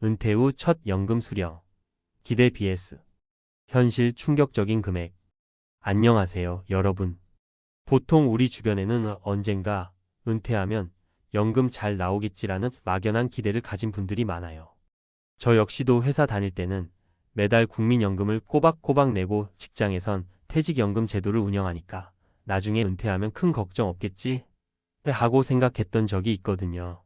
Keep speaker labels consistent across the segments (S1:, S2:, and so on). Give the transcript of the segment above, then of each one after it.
S1: 은퇴 후 첫 연금 수령. 기대 vs 현실 충격적인 금액. 안녕하세요, 여러분. 보통 우리 주변에는 언젠가 은퇴하면 연금 잘 나오겠지라는 막연한 기대를 가진 분들이 많아요. 저 역시도 회사 다닐 때는 매달 국민연금을 꼬박꼬박 내고 직장에선 퇴직연금 제도를 운영하니까 나중에 은퇴하면 큰 걱정 없겠지? 하고 생각했던 적이 있거든요.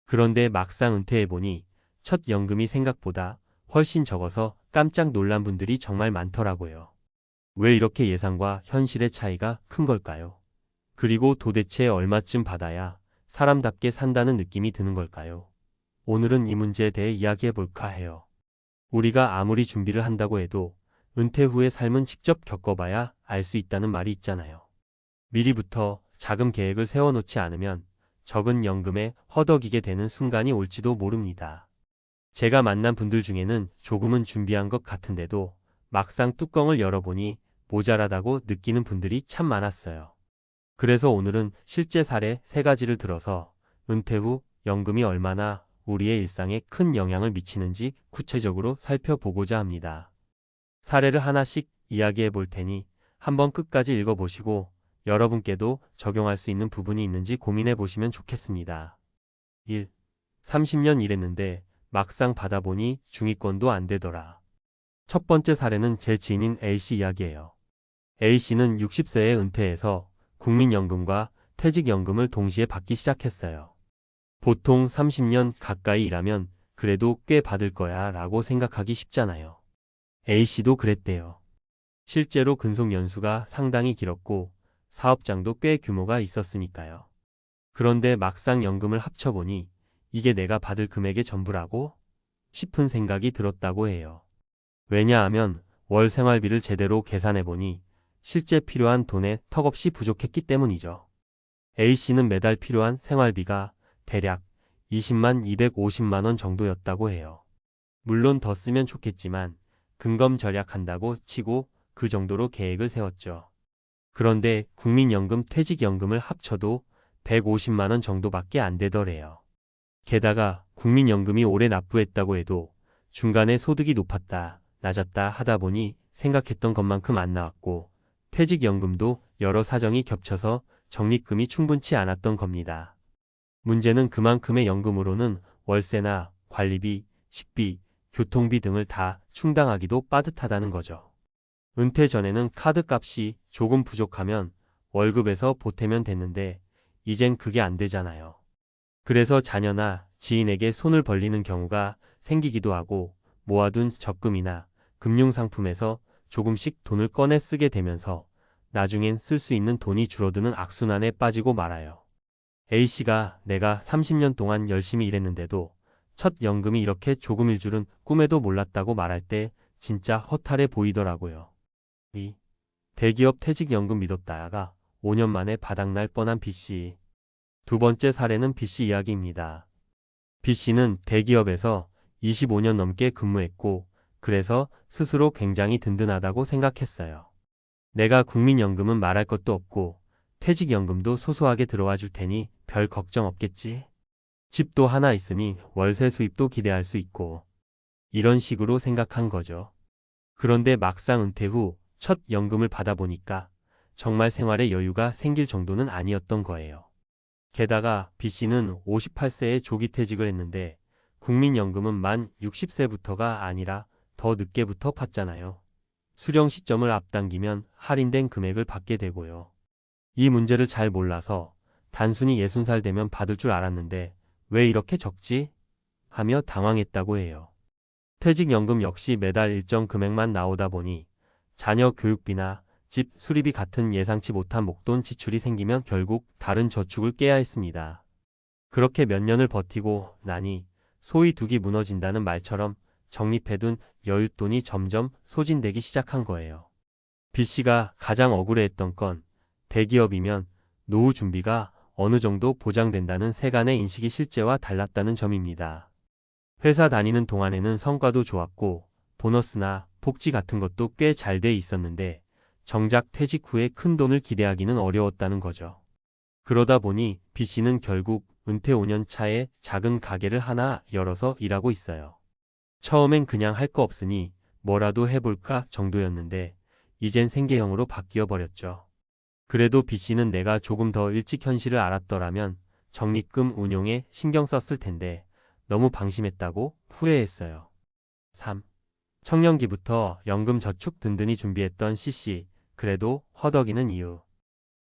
S1: 그런데 막상 은퇴해보니 첫 연금이 생각보다 훨씬 적어서 깜짝 놀란 분들이 정말 많더라고요. 왜 이렇게 예상과 현실의 차이가 큰 걸까요? 그리고 도대체 얼마쯤 받아야 사람답게 산다는 느낌이 드는 걸까요? 오늘은 이 문제에 대해 이야기해볼까 해요. 우리가 아무리 준비를 한다고 해도 은퇴 후의 삶은 직접 겪어봐야 알 수 있다는 말이 있잖아요. 미리부터 자금 계획을 세워놓지 않으면 적은 연금에 허덕이게 되는 순간이 올지도 모릅니다. 제가 만난 분들 중에는 조금은 준비한 것 같은데도 막상 뚜껑을 열어보니 모자라다고 느끼는 분들이 참 많았어요. 그래서 오늘은 실제 사례 3가지를 들어서 은퇴 후 연금이 얼마나 우리의 일상에 큰 영향을 미치는지 구체적으로 살펴보고자 합니다. 사례를 하나씩 이야기해 볼 테니 한번 끝까지 읽어보시고 여러분께도 적용할 수 있는 부분이 있는지 고민해 보시면 좋겠습니다. 1. 30년 일했는데 막상 받아보니 중위권도 안 되더라. 첫 번째 사례는 제 지인인 A씨 이야기예요. A씨는 60세에 은퇴해서 국민연금과 퇴직연금을 동시에 받기 시작했어요. 보통 30년 가까이 일하면 그래도 꽤 받을 거야 라고 생각하기 쉽잖아요. A씨도 그랬대요. 실제로 근속 연수가 상당히 길었고 사업장도 꽤 규모가 있었으니까요. 그런데 막상 연금을 합쳐보니 이게 내가 받을 금액의 전부라고? 싶은 생각이 들었다고 해요. 왜냐하면 월 생활비를 제대로 계산해보니 실제 필요한 돈에 턱없이 부족했기 때문이죠. A씨는 매달 필요한 생활비가 대략 20만 250만 원 정도였다고 해요. 물론 더 쓰면 좋겠지만 근검 절약한다고 치고 그 정도로 계획을 세웠죠. 그런데 국민연금 퇴직연금을 합쳐도 150만 원 정도밖에 안 되더래요. 게다가 국민연금이 오래 납부했다고 해도 중간에 소득이 높았다, 낮았다 하다 보니 생각했던 것만큼 안 나왔고 퇴직연금도 여러 사정이 겹쳐서 적립금이 충분치 않았던 겁니다. 문제는 그만큼의 연금으로는 월세나 관리비, 식비, 교통비 등을 다 충당하기도 빠듯하다는 거죠. 은퇴 전에는 카드값이 조금 부족하면 월급에서 보태면 됐는데 이젠 그게 안 되잖아요. 그래서 자녀나 지인에게 손을 벌리는 경우가 생기기도 하고 모아둔 적금이나 금융상품에서 조금씩 돈을 꺼내 쓰게 되면서 나중엔 쓸 수 있는 돈이 줄어드는 악순환에 빠지고 말아요. A씨가 내가 30년 동안 열심히 일했는데도 첫 연금이 이렇게 조금일 줄은 꿈에도 몰랐다고 말할 때 진짜 허탈해 보이더라고요. 2. 대기업 퇴직연금 믿었다가 5년 만에 바닥날 뻔한 B씨. 두 번째 사례는 B씨 이야기입니다. B씨는 대기업에서 25년 넘게 근무했고 그래서 스스로 굉장히 든든하다고 생각했어요. 내가 국민연금은 말할 것도 없고 퇴직연금도 소소하게 들어와 줄 테니 별 걱정 없겠지. 집도 하나 있으니 월세 수입도 기대할 수 있고 이런 식으로 생각한 거죠. 그런데 막상 은퇴 후 첫 연금을 받아보니까 정말 생활에 여유가 생길 정도는 아니었던 거예요. 게다가 B씨는 58세에 조기퇴직을 했는데 국민연금은 만 60세부터가 아니라 더 늦게부터 받잖아요. 수령 시점을 앞당기면 할인된 금액을 받게 되고요. 이 문제를 잘 몰라서 단순히 60살 되면 받을 줄 알았는데 왜 이렇게 적지? 하며 당황했다고 해요. 퇴직연금 역시 매달 일정 금액만 나오다 보니 자녀 교육비나 집 수리비 같은 예상치 못한 목돈 지출이 생기면 결국 다른 저축을 깨야 했습니다. 그렇게 몇 년을 버티고 나니 소위 둑이 무너진다는 말처럼 적립해둔 여윳돈이 점점 소진되기 시작한 거예요. B씨가 가장 억울해했던 건 대기업이면 노후 준비가 어느 정도 보장된다는 세간의 인식이 실제와 달랐다는 점입니다. 회사 다니는 동안에는 성과도 좋았고 보너스나 복지 같은 것도 꽤 잘 돼 있었는데 정작 퇴직 후에 큰 돈을 기대하기는 어려웠다는 거죠. 그러다 보니 B씨는 결국 은퇴 5년 차에 작은 가게를 하나 열어서 일하고 있어요. 처음엔 그냥 할 거 없으니 뭐라도 해볼까 정도였는데 이젠 생계형으로 바뀌어 버렸죠. 그래도 B씨는 내가 조금 더 일찍 현실을 알았더라면 적립금 운용에 신경 썼을 텐데 너무 방심했다고 후회했어요. 3. 청년기부터 연금 저축 든든히 준비했던 C씨, 그래도 허덕이는 이유.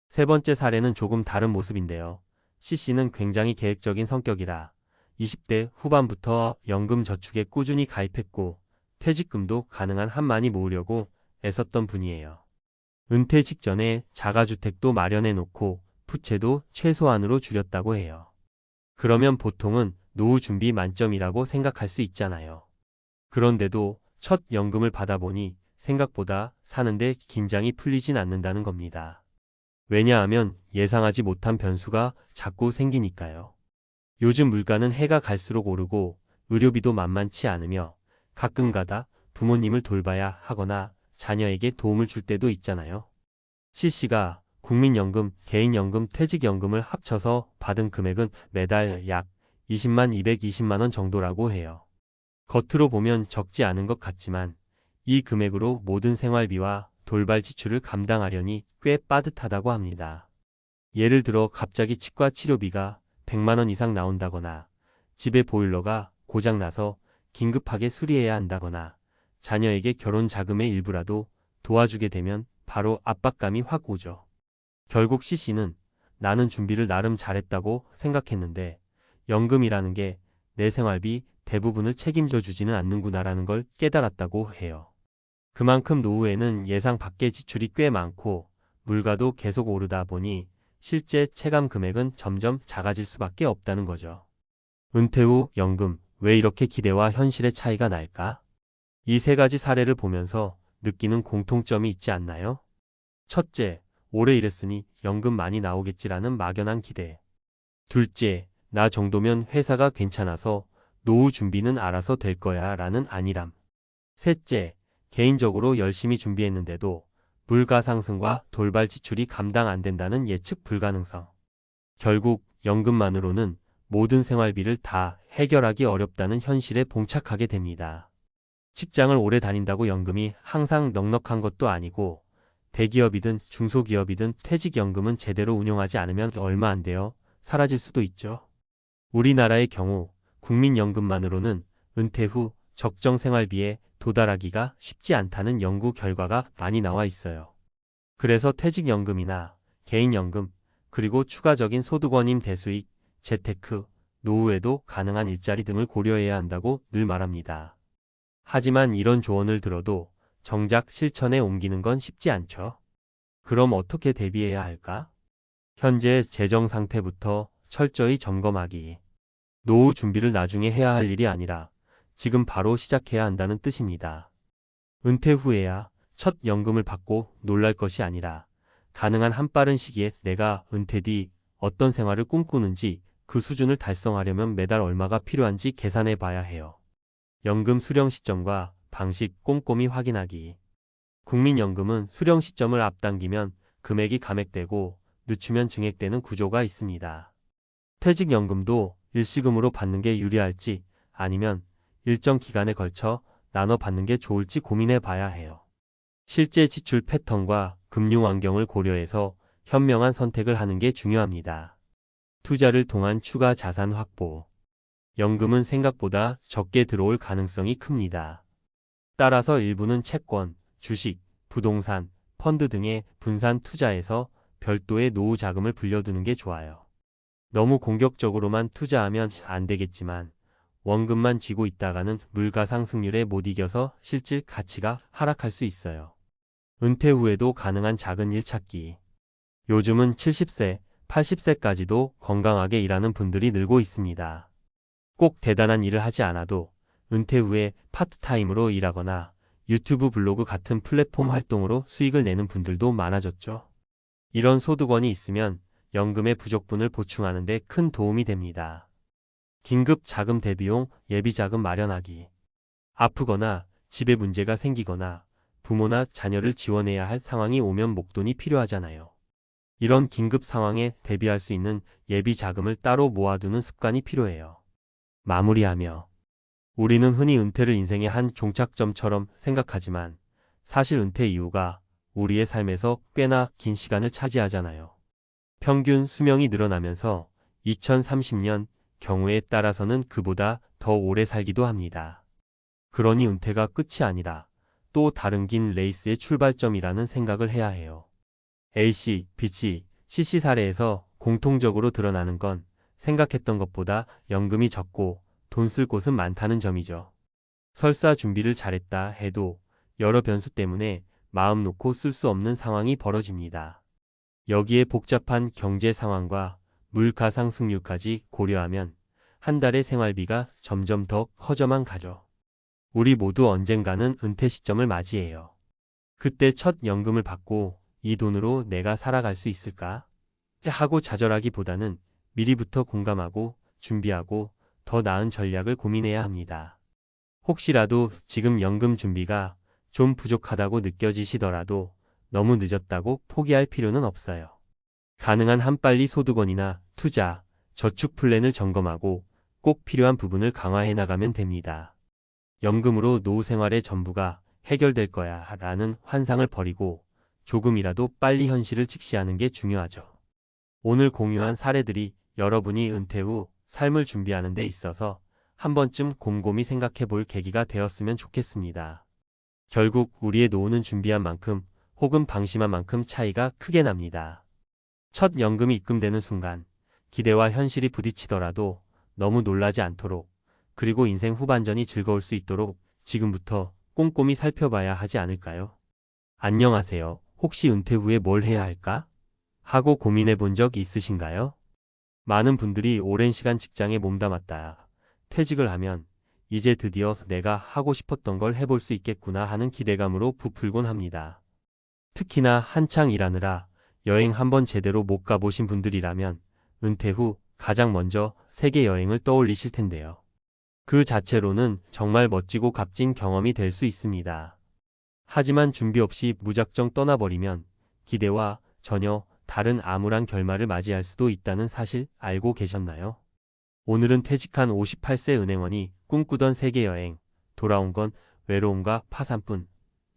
S1: 세 번째 사례는 조금 다른 모습인데요. C씨는 굉장히 계획적인 성격이라 20대 후반부터 연금 저축에 꾸준히 가입했고 퇴직금도 가능한 한 많이 모으려고 애썼던 분이에요. 은퇴 직전에 자가주택도 마련해 놓고 부채도 최소한으로 줄였다고 해요. 그러면 보통은 노후 준비 만점이라고 생각할 수 있잖아요. 그런데도 첫 연금을 받아보니 생각보다 사는데 긴장이 풀리진 않는다는 겁니다. 왜냐하면 예상하지 못한 변수가 자꾸 생기니까요. 요즘 물가는 해가 갈수록 오르고 의료비도 만만치 않으며 가끔가다 부모님을 돌봐야 하거나 자녀에게 도움을 줄 때도 있잖아요. C씨가 국민연금, 개인연금, 퇴직연금을 합쳐서 받은 금액은 매달 약 20만 220만 원 정도라고 해요. 겉으로 보면 적지 않은 것 같지만 이 금액으로 모든 생활비와 돌발 지출을 감당하려니 꽤 빠듯하다고 합니다. 예를 들어 갑자기 치과 치료비가 100만 원 이상 나온다거나 집에 보일러가 고장나서 긴급하게 수리해야 한다거나 자녀에게 결혼 자금의 일부라도 도와주게 되면 바로 압박감이 확 오죠. 결국 C씨는 나는 준비를 나름 잘했다고 생각했는데 연금이라는 게 내 생활비 대부분을 책임져 주지는 않는구나라는 걸 깨달았다고 해요. 그만큼 노후에는 예상 밖의 지출이 꽤 많고 물가도 계속 오르다 보니 실제 체감 금액은 점점 작아질 수밖에 없다는 거죠. 은퇴 후 연금, 왜 이렇게 기대와 현실의 차이가 날까? 이 세 가지 사례를 보면서 느끼는 공통점이 있지 않나요? 첫째, 오래 일했으니 연금 많이 나오겠지라는 막연한 기대. 둘째, 나 정도면 회사가 괜찮아서 노후 준비는 알아서 될 거야 라는 안일함. 셋째, 개인적으로 열심히 준비했는데도 물가 상승과 돌발 지출이 감당 안 된다는 예측 불가능성. 결국 연금만으로는 모든 생활비를 다 해결하기 어렵다는 현실에 봉착하게 됩니다. 직장을 오래 다닌다고 연금이 항상 넉넉한 것도 아니고 대기업이든 중소기업이든 퇴직연금은 제대로 운용하지 않으면 얼마 안 돼요. 사라질 수도 있죠. 우리나라의 경우 국민연금만으로는 은퇴 후 적정 생활비에 도달하기가 쉽지 않다는 연구 결과가 많이 나와 있어요. 그래서 퇴직연금이나 개인연금, 그리고 추가적인 소득원임 대수익, 재테크, 노후에도 가능한 일자리 등을 고려해야 한다고 늘 말합니다. 하지만 이런 조언을 들어도 정작 실천에 옮기는 건 쉽지 않죠. 그럼 어떻게 대비해야 할까? 현재 재정 상태부터 철저히 점검하기. 노후 준비를 나중에 해야 할 일이 아니라 지금 바로 시작해야 한다는 뜻입니다. 은퇴 후에야 첫 연금을 받고 놀랄 것이 아니라 가능한 한 빠른 시기에 내가 은퇴 뒤 어떤 생활을 꿈꾸는지 그 수준을 달성하려면 매달 얼마가 필요한지 계산해 봐야 해요. 연금 수령 시점과 방식 꼼꼼히 확인하기. 국민연금은 수령 시점을 앞당기면 금액이 감액되고 늦추면 증액되는 구조가 있습니다. 퇴직연금도 일시금으로 받는 게 유리할지 아니면 일정 기간에 걸쳐 나눠 받는 게 좋을지 고민해 봐야 해요. 실제 지출 패턴과 금융 환경을 고려해서 현명한 선택을 하는 게 중요합니다. 투자를 통한 추가 자산 확보. 연금은 생각보다 적게 들어올 가능성이 큽니다. 따라서 일부는 채권, 주식, 부동산, 펀드 등의 분산 투자에서 별도의 노후 자금을 불려두는 게 좋아요. 너무 공격적으로만 투자하면 안 되겠지만 원금만 쥐고 있다가는 물가 상승률에 못 이겨서 실질 가치가 하락할 수 있어요. 은퇴 후에도 가능한 작은 일 찾기. 요즘은 70세, 80세까지도 건강하게 일하는 분들이 늘고 있습니다. 꼭 대단한 일을 하지 않아도 은퇴 후에 파트타임으로 일하거나 유튜브 블로그 같은 플랫폼 활동으로 수익을 내는 분들도 많아졌죠. 이런 소득원이 있으면 연금의 부족분을 보충하는 데 큰 도움이 됩니다. 긴급 자금 대비용 예비 자금 마련하기. 아프거나 집에 문제가 생기거나 부모나 자녀를 지원해야 할 상황이 오면 목돈이 필요하잖아요. 이런 긴급 상황에 대비할 수 있는 예비 자금을 따로 모아두는 습관이 필요해요. 마무리하며 우리는 흔히 은퇴를 인생의 한 종착점처럼 생각하지만 사실 은퇴 이후가 우리의 삶에서 꽤나 긴 시간을 차지하잖아요. 평균 수명이 늘어나면서 2030년 경우에 따라서는 그보다 더 오래 살기도 합니다. 그러니 은퇴가 끝이 아니라 또 다른 긴 레이스의 출발점이라는 생각을 해야 해요. A씨, B씨, C씨 사례에서 공통적으로 드러나는 건 생각했던 것보다 연금이 적고 돈 쓸 곳은 많다는 점이죠. 설사 준비를 잘했다 해도 여러 변수 때문에 마음 놓고 쓸 수 없는 상황이 벌어집니다. 여기에 복잡한 경제 상황과 물가 상승률까지 고려하면 한 달의 생활비가 점점 더 커져만 가죠. 우리 모두 언젠가는 은퇴 시점을 맞이해요. 그때 첫 연금을 받고 이 돈으로 내가 살아갈 수 있을까? 하고 좌절하기보다는 미리부터 공감하고 준비하고 더 나은 전략을 고민해야 합니다. 혹시라도 지금 연금 준비가 좀 부족하다고 느껴지시더라도 너무 늦었다고 포기할 필요는 없어요. 가능한 한 빨리 소득원이나 투자, 저축 플랜을 점검하고 꼭 필요한 부분을 강화해 나가면 됩니다. 연금으로 노후 생활의 전부가 해결될 거야 라는 환상을 버리고 조금이라도 빨리 현실을 직시하는 게 중요하죠. 오늘 공유한 사례들이 여러분이 은퇴 후 삶을 준비하는 데 있어서 한 번쯤 곰곰이 생각해 볼 계기가 되었으면 좋겠습니다. 결국 우리의 노후는 준비한 만큼 혹은 방심한 만큼 차이가 크게 납니다. 첫 연금이 입금되는 순간 기대와 현실이 부딪히더라도 너무 놀라지 않도록 그리고 인생 후반전이 즐거울 수 있도록 지금부터 꼼꼼히 살펴봐야 하지 않을까요? 안녕하세요. 혹시 은퇴 후에 뭘 해야 할까? 하고 고민해 본 적 있으신가요? 많은 분들이 오랜 시간 직장에 몸담았다. 퇴직을 하면 이제 드디어 내가 하고 싶었던 걸 해볼 수 있겠구나 하는 기대감으로 부풀곤 합니다. 특히나 한창 일하느라 여행 한번 제대로 못 가보신 분들이라면 은퇴 후 가장 먼저 세계 여행을 떠올리실 텐데요. 그 자체로는 정말 멋지고 값진 경험이 될 수 있습니다. 하지만 준비 없이 무작정 떠나버리면 기대와 전혀 다른 암울한 결말을 맞이할 수도 있다는 사실 알고 계셨나요? 오늘은 퇴직한 58세 은행원이 꿈꾸던 세계여행, 돌아온 건 외로움과 파산뿐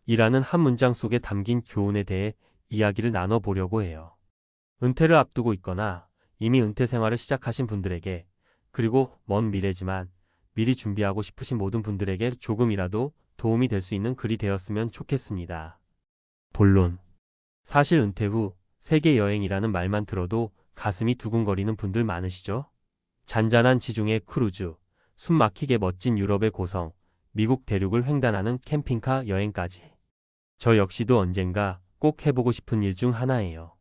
S1: 이라는 한 문장 속에 담긴 교훈에 대해 이야기를 나눠보려고 해요. 은퇴를 앞두고 있거나 이미 은퇴 생활을 시작하신 분들에게 그리고 먼 미래지만 미리 준비하고 싶으신 모든 분들에게 조금이라도 도움이 될 수 있는 글이 되었으면 좋겠습니다. 본론. 사실 은퇴 후 세계 여행이라는 말만 들어도 가슴이 두근거리는 분들 많으시죠? 잔잔한 지중해 크루즈, 숨 막히게 멋진 유럽의 고성, 미국 대륙을 횡단하는 캠핑카 여행까지. 저 역시도 언젠가 꼭 해보고 싶은 일 중 하나예요.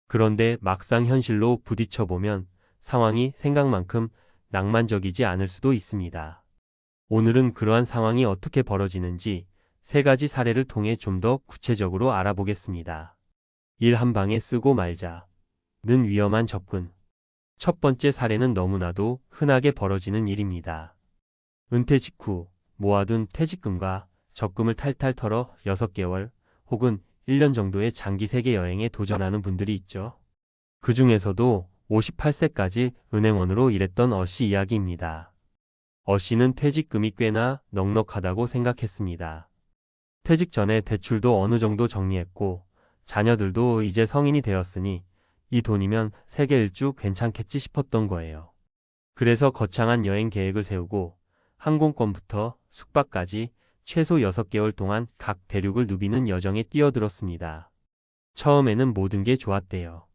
S1: 그런데 막상 현실로 부딪혀보면 상황이 생각만큼 낭만적이지 않을 수도 있습니다. 오늘은 그러한 상황이 어떻게 벌어지는지 3가지 사례를 통해 좀 더 구체적으로 알아보겠습니다. 일 한 방에 쓰고 말자. 는 위험한 접근. 첫 번째 사례는 너무나도 흔하게 벌어지는 일입니다. 은퇴 직후 모아둔 퇴직금과 적금을 탈탈 털어 6개월 혹은 1년 정도의 장기 세계 여행에 도전하는 분들이 있죠. 그 중에서도 58세까지 은행원으로 일했던 어씨 이야기입니다. 어씨는 퇴직금이 꽤나 넉넉하다고 생각했습니다. 퇴직 전에 대출도 어느 정도 정리했고 자녀들도 이제 성인이 되었으니 이 돈이면 세계 일주 괜찮겠지 싶었던 거예요. 그래서 거창한 여행 계획을 세우고 항공권부터 숙박까지 최소 6개월 동안 각 대륙을 누비는 여정에 뛰어들었습니다. 처음에는 모든 게 좋았대요.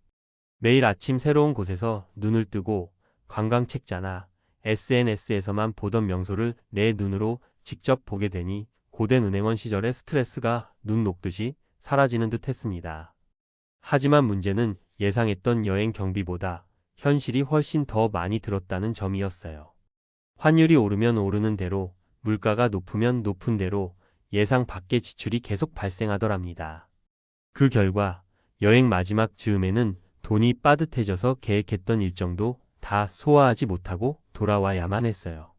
S1: 매일 아침 새로운 곳에서 눈을 뜨고 관광책자나 SNS에서만 보던 명소를 내 눈으로 직접 보게 되니 고된 은행원 시절의 스트레스가 눈 녹듯이 사라지는 듯 했습니다. 하지만 문제는 예상했던 여행 경비보다 현실이 훨씬 더 많이 들었다는 점이었어요. 환율이 오르면 오르는 대로, 물가가 높으면 높은 대로 예상 밖의 지출이 계속 발생하더랍니다. 그 결과 여행 마지막 즈음에는 돈이 빠듯해져서 계획했던 일정도 다 소화하지 못하고 돌아와야만 했어요.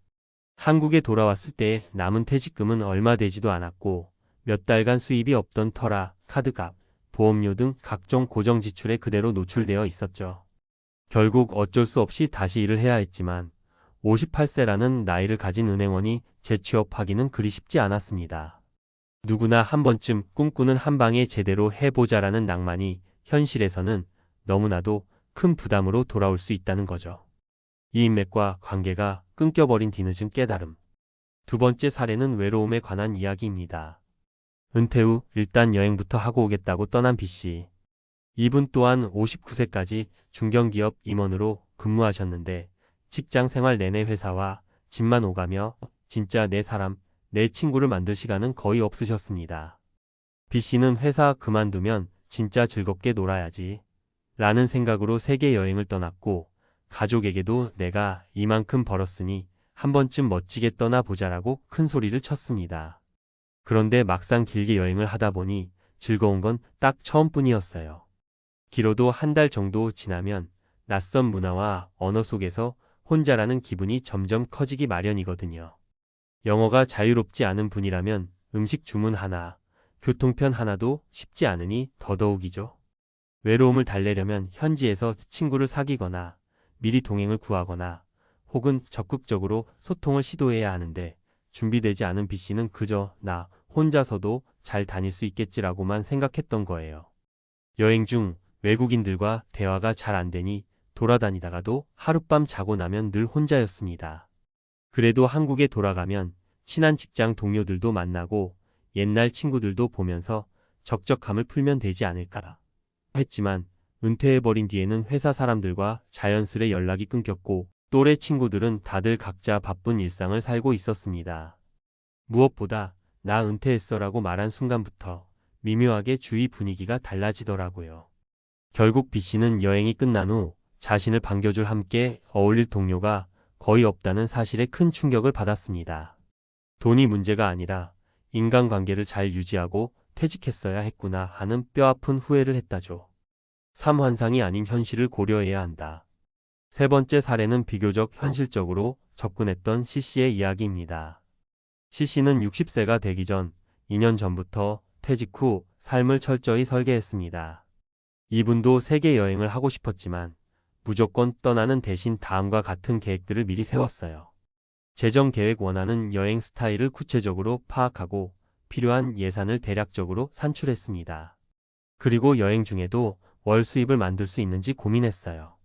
S1: 한국에 돌아왔을 때 남은 퇴직금은 얼마 되지도 않았고 몇 달간 수입이 없던 터라 카드값, 보험료 등 각종 고정 지출에 그대로 노출되어 있었죠. 결국 어쩔 수 없이 다시 일을 해야 했지만 58세라는 나이를 가진 은행원이 재취업하기는 그리 쉽지 않았습니다. 누구나 한 번쯤 꿈꾸는 한 방에 제대로 해보자라는 낭만이 현실에서는 너무나도 큰 부담으로 돌아올 수 있다는 거죠. 이 인맥과 관계가 끊겨버린 뒤늦은 깨달음. 두 번째 사례는 외로움에 관한 이야기입니다. 은퇴 후 일단 여행부터 하고 오겠다고 떠난 B씨. 이분 또한 59세까지 중견기업 임원으로 근무하셨는데 직장 생활 내내 회사와 집만 오가며 진짜 내 사람, 내 친구를 만들 시간은 거의 없으셨습니다. B씨는 회사 그만두면 진짜 즐겁게 놀아야지 라는 생각으로 세계 여행을 떠났고 가족에게도 내가 이만큼 벌었으니 한 번쯤 멋지게 떠나보자라고 큰 소리를 쳤습니다. 그런데 막상 길게 여행을 하다 보니 즐거운 건 딱 처음뿐이었어요. 길어도 한 달 정도 지나면 낯선 문화와 언어 속에서 혼자라는 기분이 점점 커지기 마련이거든요. 영어가 자유롭지 않은 분이라면 음식 주문 하나, 교통편 하나도 쉽지 않으니 더더욱이죠. 외로움을 달래려면 현지에서 친구를 사귀거나 미리 동행을 구하거나 혹은 적극적으로 소통을 시도해야 하는데 준비되지 않은 B씨는 그저 나 혼자서도 잘 다닐 수 있겠지라고만 생각했던 거예요. 여행 중 외국인들과 대화가 잘 안 되니 돌아다니다가도 하룻밤 자고 나면 늘 혼자였습니다. 그래도 한국에 돌아가면 친한 직장 동료들도 만나고 옛날 친구들도 보면서 적적함을 풀면 되지 않을까 했지만 은퇴해버린 뒤에는 회사 사람들과 자연스레 연락이 끊겼고 또래 친구들은 다들 각자 바쁜 일상을 살고 있었습니다. 무엇보다 나 은퇴했어라고 말한 순간부터 미묘하게 주위 분위기가 달라지더라고요. 결국 B씨는 여행이 끝난 후 자신을 반겨줄 함께 어울릴 동료가 거의 없다는 사실에 큰 충격을 받았습니다. 돈이 문제가 아니라 인간관계를 잘 유지하고 퇴직했어야 했구나 하는 뼈아픈 후회를 했다죠. 삶 환상이 아닌 현실을 고려해야 한다. 세 번째 사례는 비교적 현실적으로 접근했던 C씨의 이야기입니다. C씨는 60세가 되기 전 2년 전부터 퇴직 후 삶을 철저히 설계했습니다. 이분도 세계 여행을 하고 싶었지만 무조건 떠나는 대신 다음과 같은 계획들을 미리 세웠어요. 재정 계획 원하는 여행 스타일을 구체적으로 파악하고 필요한 예산을 대략적으로 산출했습니다. 그리고 여행 중에도 월 수입을 만들 수 있는지 고민했어요.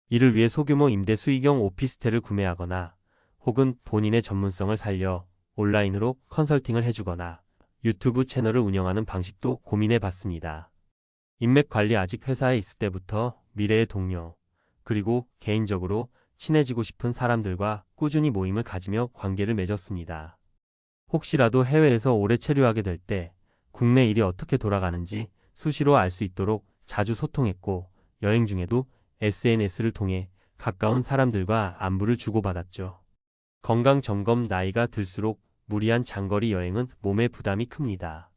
S1: 이를 위해 소규모 임대 수익형 오피스텔을 구매하거나 혹은 본인의 전문성을 살려 온라인으로 컨설팅을 해주거나 유튜브 채널을 운영하는 방식도 고민해 봤습니다. 인맥 관리 아직 회사에 있을 때부터 미래의 동료, 그리고 개인적으로 친해지고 싶은 사람들과 꾸준히 모임을 가지며 관계를 맺었습니다. 혹시라도 해외에서 오래 체류하게 될 때 국내 일이 어떻게 돌아가는지 수시로 알 수 있도록 자주 소통했고 여행 중에도 SNS를 통해 가까운 사람들과 안부를 주고받았죠. 건강 점검 나이가 들수록 무리한 장거리 여행은 몸에 부담이 큽니다.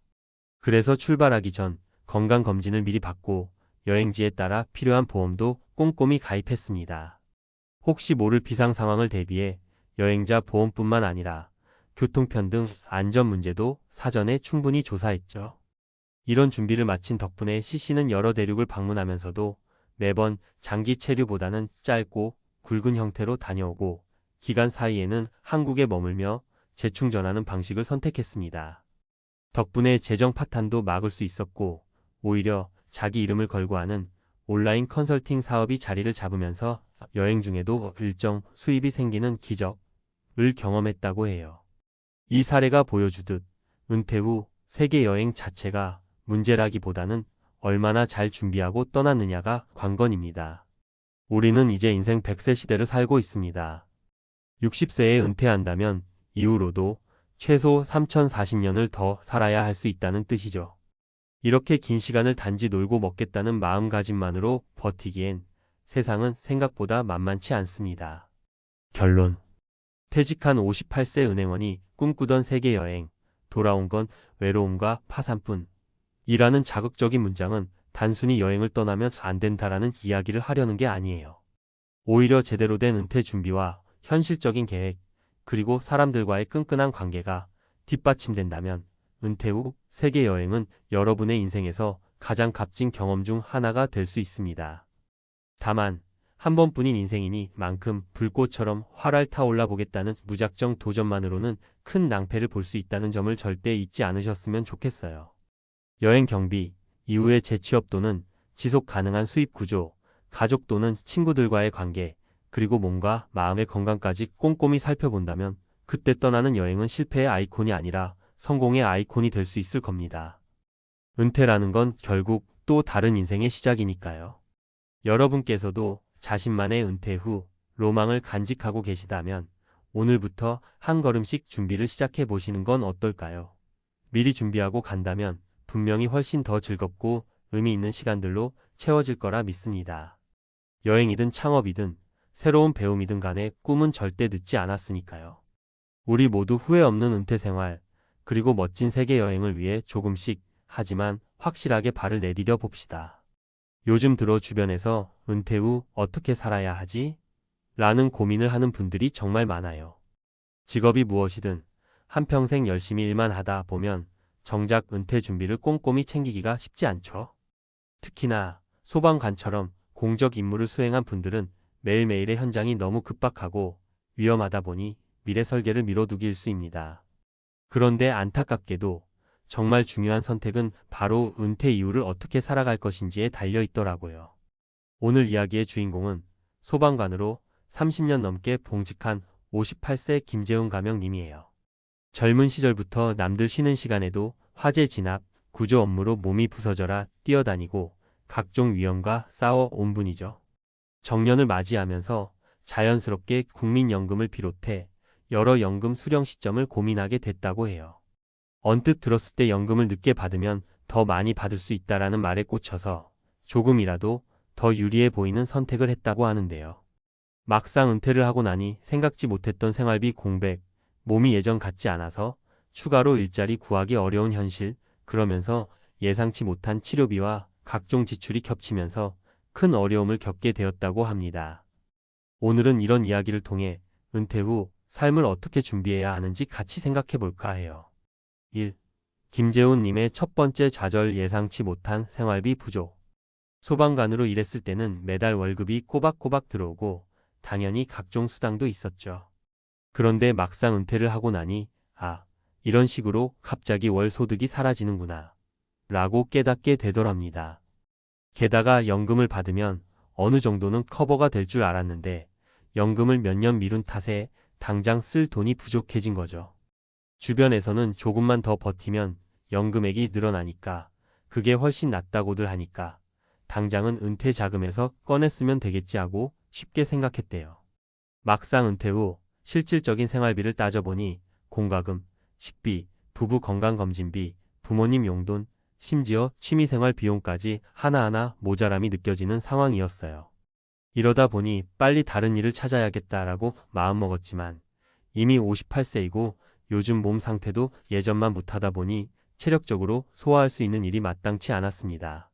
S1: 그래서 출발하기 전 건강검진을 미리 받고 여행지에 따라 필요한 보험도 꼼꼼히 가입했습니다. 혹시 모를 비상 상황을 대비해 여행자 보험뿐만 아니라 교통편 등 안전 문제도 사전에 충분히 조사했죠. 이런 준비를 마친 덕분에 C씨는 여러 대륙을 방문하면서도 매번 장기 체류보다는 짧고 굵은 형태로 다녀오고 기간 사이에는 한국에 머물며 재충전하는 방식을 선택했습니다. 덕분에 재정 파탄도 막을 수 있었고 오히려 자기 이름을 걸고 하는 온라인 컨설팅 사업이 자리를 잡으면서 여행 중에도 일정 수입이 생기는 기적을 경험했다고 해요. 이 사례가 보여주듯 은퇴 후 세계 여행 자체가 문제라기보다는 얼마나 잘 준비하고 떠났느냐가 관건입니다. 우리는 이제 인생 100세 시대를 살고 있습니다. 60세에 은퇴한다면 이후로도 최소 3040년을 더 살아야 할 수 있다는 뜻이죠. 이렇게 긴 시간을 단지 놀고 먹겠다는 마음가짐만으로 버티기엔 세상은 생각보다 만만치 않습니다. 결론. 퇴직한 58세 은행원이 꿈꾸던 세계 여행, 돌아온 건 외로움과 파산뿐. 이라는 자극적인 문장은 단순히 여행을 떠나면 안 된다라는 이야기를 하려는 게 아니에요. 오히려 제대로 된 은퇴 준비와 현실적인 계획, 그리고 사람들과의 끈끈한 관계가 뒷받침된다면 은퇴 후 세계 여행은 여러분의 인생에서 가장 값진 경험 중 하나가 될 수 있습니다. 다만 한 번뿐인 인생이니 만큼 불꽃처럼 활활 타올라 보겠다는 무작정 도전만으로는 큰 낭패를 볼 수 있다는 점을 절대 잊지 않으셨으면 좋겠어요. 여행 경비, 이후의 재취업 또는 지속 가능한 수입 구조, 가족 또는 친구들과의 관계, 그리고 몸과 마음의 건강까지 꼼꼼히 살펴본다면 그때 떠나는 여행은 실패의 아이콘이 아니라 성공의 아이콘이 될 수 있을 겁니다. 은퇴라는 건 결국 또 다른 인생의 시작이니까요. 여러분께서도 자신만의 은퇴 후 로망을 간직하고 계시다면 오늘부터 한 걸음씩 준비를 시작해 보시는 건 어떨까요? 미리 준비하고 간다면 분명히 훨씬 더 즐겁고 의미 있는 시간들로 채워질 거라 믿습니다. 여행이든 창업이든 새로운 배움이든 간에 꿈은 절대 늦지 않았으니까요. 우리 모두 후회 없는 은퇴 생활, 그리고 멋진 세계 여행을 위해 조금씩 하지만 확실하게 발을 내디뎌 봅시다. 요즘 들어 주변에서 은퇴 후 어떻게 살아야 하지? 라는 고민을 하는 분들이 정말 많아요. 직업이 무엇이든 한평생 열심히 일만 하다 보면 정작 은퇴 준비를 꼼꼼히 챙기기가 쉽지 않죠. 특히나 소방관처럼 공적 임무를 수행한 분들은 매일매일의 현장이 너무 급박하고 위험하다 보니 미래 설계를 미뤄두기 일쑤입니다. 그런데 안타깝게도 정말 중요한 선택은 바로 은퇴 이후를 어떻게 살아갈 것인지에 달려 있더라고요. 오늘 이야기의 주인공은 소방관으로 30년 넘게 봉직한 58세 김재훈 가명님이에요. 젊은 시절부터 남들 쉬는 시간에도 화재 진압, 구조 업무로 몸이 부서져라 뛰어다니고 각종 위험과 싸워 온 분이죠. 정년을 맞이하면서 자연스럽게 국민연금을 비롯해 여러 연금 수령 시점을 고민하게 됐다고 해요. 언뜻 들었을 때 연금을 늦게 받으면 더 많이 받을 수 있다라는 말에 꽂혀서 조금이라도 더 유리해 보이는 선택을 했다고 하는데요. 막상 은퇴를 하고 나니 생각지 못했던 생활비 공백, 몸이 예전 같지 않아서 추가로 일자리 구하기 어려운 현실, 그러면서 예상치 못한 치료비와 각종 지출이 겹치면서 큰 어려움을 겪게 되었다고 합니다. 오늘은 이런 이야기를 통해 은퇴 후 삶을 어떻게 준비해야 하는지 같이 생각해 볼까 해요. 1. 김재훈 님의 첫 번째 좌절 예상치 못한 생활비 부족. 소방관으로 일했을 때는 매달 월급이 꼬박꼬박 들어오고 당연히 각종 수당도 있었죠. 그런데 막상 은퇴를 하고 나니 이런 식으로 갑자기 월 소득이 사라지는구나 라고 깨닫게 되더랍니다. 게다가 연금을 받으면 어느 정도는 커버가 될 줄 알았는데 연금을 몇 년 미룬 탓에 당장 쓸 돈이 부족해진 거죠. 주변에서는 조금만 더 버티면 연금액이 늘어나니까 그게 훨씬 낫다고들 하니까 당장은 은퇴 자금에서 꺼냈으면 되겠지 하고 쉽게 생각했대요. 막상 은퇴 후 실질적인 생활비를 따져보니 공과금, 식비, 부부 건강검진비, 부모님 용돈, 심지어 취미생활 비용까지 하나하나 모자람이 느껴지는 상황이었어요. 이러다 보니 빨리 다른 일을 찾아야겠다라고 마음먹었지만 이미 58세이고 요즘 몸 상태도 예전만 못하다 보니 체력적으로 소화할 수 있는 일이 마땅치 않았습니다.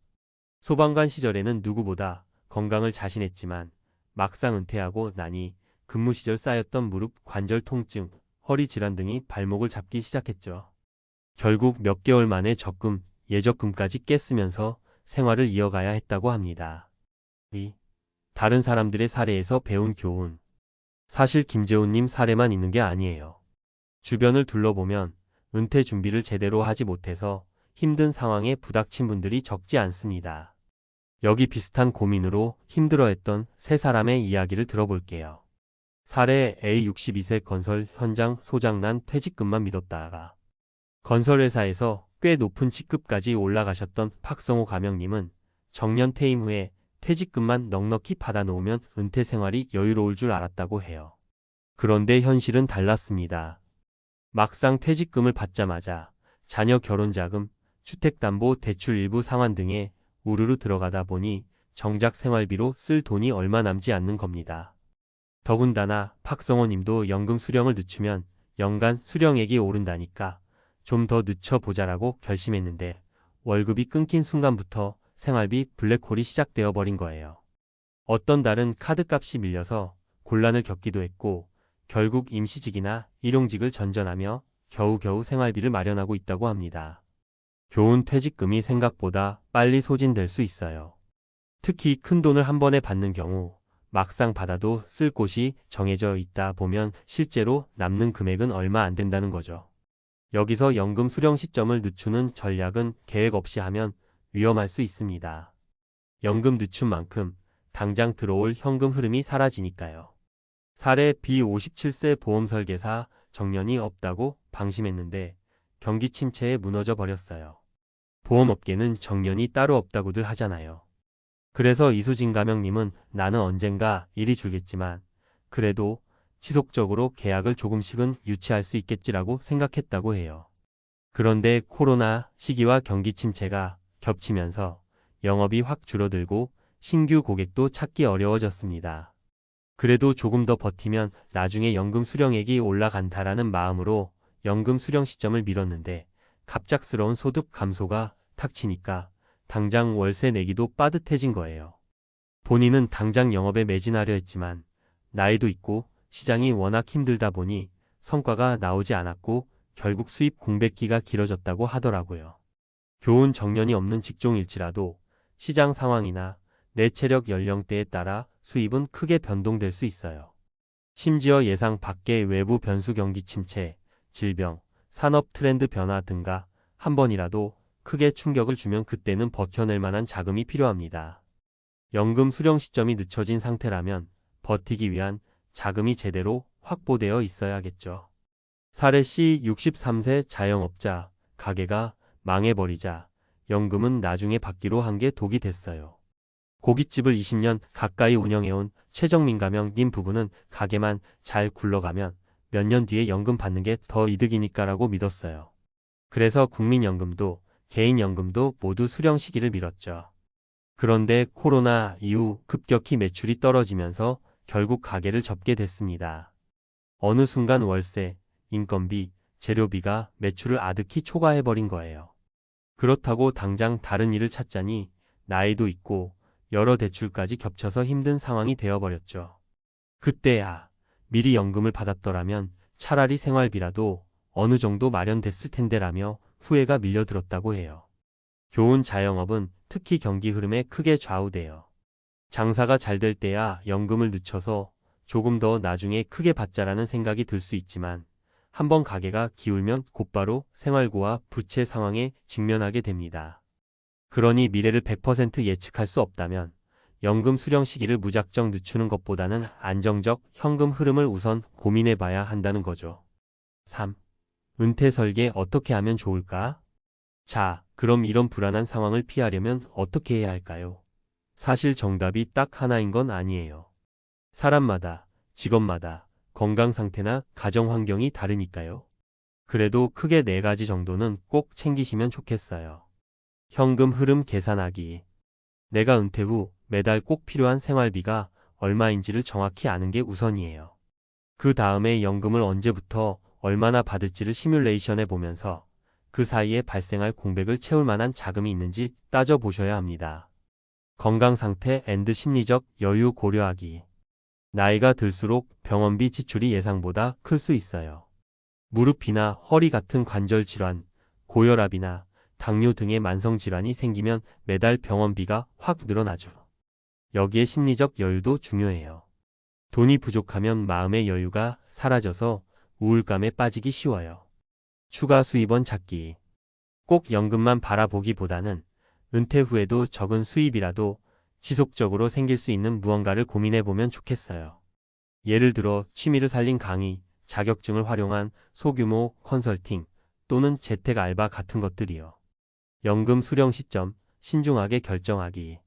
S1: 소방관 시절에는 누구보다 건강을 자신했지만 막상 은퇴하고 나니 근무 시절 쌓였던 무릎 관절 통증, 허리 질환 등이 발목을 잡기 시작했죠. 결국 몇 개월 만에 적금, 예적금까지 깼으면서 생활을 이어가야 했다고 합니다. 2. 다른 사람들의 사례에서 배운 교훈. 사실 김재훈님 사례만 있는 게 아니에요. 주변을 둘러보면 은퇴 준비를 제대로 하지 못해서 힘든 상황에 부닥친 분들이 적지 않습니다. 여기 비슷한 고민으로 힘들어했던 세 사람의 이야기를 들어볼게요. 사례 A 62세 건설 현장 소장 난 퇴직금만 믿었다가 건설회사에서 꽤 높은 직급까지 올라가셨던 박성호 가명님은 정년 퇴임 후에 퇴직금만 넉넉히 받아놓으면 은퇴 생활이 여유로울 줄 알았다고 해요. 그런데 현실은 달랐습니다. 막상 퇴직금을 받자마자 자녀 결혼자금, 주택담보대출 일부 상환 등에 우르르 들어가다 보니 정작 생활비로 쓸 돈이 얼마 남지 않는 겁니다. 더군다나 박성호 님도 연금 수령을 늦추면 연간 수령액이 오른다니까 좀 더 늦춰보자라고 결심했는데 월급이 끊긴 순간부터 생활비 블랙홀이 시작되어 버린 거예요. 어떤 달은 카드값이 밀려서 곤란을 겪기도 했고 결국 임시직이나 일용직을 전전하며 겨우겨우 생활비를 마련하고 있다고 합니다. 교훈 퇴직금이 생각보다 빨리 소진될 수 있어요. 특히 큰 돈을 한 번에 받는 경우 막상 받아도 쓸 곳이 정해져 있다 보면 실제로 남는 금액은 얼마 안 된다는 거죠. 여기서 연금 수령 시점을 늦추는 전략은 계획 없이 하면 위험할 수 있습니다. 연금 늦춘 만큼 당장 들어올 현금 흐름이 사라지니까요. 사례 B 57세 보험 설계사 정년이 없다고 방심했는데 경기 침체에 무너져 버렸어요. 보험업계는 정년이 따로 없다고들 하잖아요. 그래서 이수진가명님은 나는 언젠가 일이 줄겠지만 그래도 지속적으로 계약을 조금씩은 유치할 수 있겠지라고 생각했다고 해요. 그런데 코로나 시기와 경기 침체가 겹치면서 영업이 확 줄어들고 신규 고객도 찾기 어려워졌습니다. 그래도 조금 더 버티면 나중에 연금 수령액이 올라간다라는 마음으로 연금 수령 시점을 미뤘는데 갑작스러운 소득 감소가 닥치니까 당장 월세 내기도 빠듯해진 거예요. 본인은 당장 영업에 매진하려 했지만 나이도 있고 시장이 워낙 힘들다 보니 성과가 나오지 않았고 결국 수입 공백기가 길어졌다고 하더라고요. 교훈 정년이 없는 직종일지라도 시장 상황이나 내 체력 연령대에 따라 수입은 크게 변동될 수 있어요. 심지어 예상 밖의 외부 변수 경기 침체, 질병, 산업 트렌드 변화 등가 한 번이라도 크게 충격을 주면 그때는 버텨낼 만한 자금이 필요합니다. 연금 수령 시점이 늦춰진 상태라면 버티기 위한 자금이 제대로 확보되어 있어야겠죠. 사례 C 63세 자영업자, 가게가 망해버리자 연금은 나중에 받기로 한 게 독이 됐어요. 고깃집을 20년 가까이 운영해온 최정민 가명님 부부는 가게만 잘 굴러가면 몇 년 뒤에 연금 받는 게 더 이득이니까라고 믿었어요. 그래서 국민연금도 개인연금도 모두 수령 시기를 미뤘죠. 그런데 코로나 이후 급격히 매출이 떨어지면서 결국 가게를 접게 됐습니다. 어느 순간 월세, 인건비, 재료비가 매출을 아득히 초과해버린 거예요. 그렇다고 당장 다른 일을 찾자니 나이도 있고 여러 대출까지 겹쳐서 힘든 상황이 되어버렸죠. 그때야 미리 연금을 받았더라면 차라리 생활비라도 어느 정도 마련됐을 텐데라며 후회가 밀려들었다고 해요. 교훈 자영업은 특히 경기 흐름에 크게 좌우돼요. 장사가 잘 될 때야 연금을 늦춰서 조금 더 나중에 크게 받자라는 생각이 들 수 있지만 한번 가게가 기울면 곧바로 생활고와 부채 상황에 직면하게 됩니다. 그러니 미래를 100% 예측할 수 없다면 연금 수령 시기를 무작정 늦추는 것보다는 안정적 현금 흐름을 우선 고민해 봐야 한다는 거죠. 3. 은퇴 설계 어떻게 하면 좋을까? 자, 그럼 이런 불안한 상황을 피하려면 어떻게 해야 할까요? 사실 정답이 딱 하나인 건 아니에요. 사람마다, 직업마다 건강 상태나 가정 환경이 다르니까요. 그래도 크게 4가지 정도는 꼭 챙기시면 좋겠어요. 현금 흐름 계산하기. 내가 은퇴 후 매달 꼭 필요한 생활비가 얼마인지를 정확히 아는 게 우선이에요. 그 다음에 연금을 언제부터 얼마나 받을지를 시뮬레이션해 보면서 그 사이에 발생할 공백을 채울 만한 자금이 있는지 따져보셔야 합니다. 건강 상태 앤드 심리적 여유 고려하기. 나이가 들수록 병원비 지출이 예상보다 클 수 있어요. 무릎이나 허리 같은 관절 질환, 고혈압이나 당뇨 등의 만성 질환이 생기면 매달 병원비가 확 늘어나죠. 여기에 심리적 여유도 중요해요. 돈이 부족하면 마음의 여유가 사라져서 우울감에 빠지기 쉬워요. 추가 수입원 찾기. 꼭 연금만 바라보기보다는 은퇴 후에도 적은 수입이라도 지속적으로 생길 수 있는 무언가를 고민해보면 좋겠어요. 예를 들어 취미를 살린 강의, 자격증을 활용한 소규모 컨설팅 또는 재택 알바 같은 것들이요. 연금 수령 시점 신중하게 결정하기.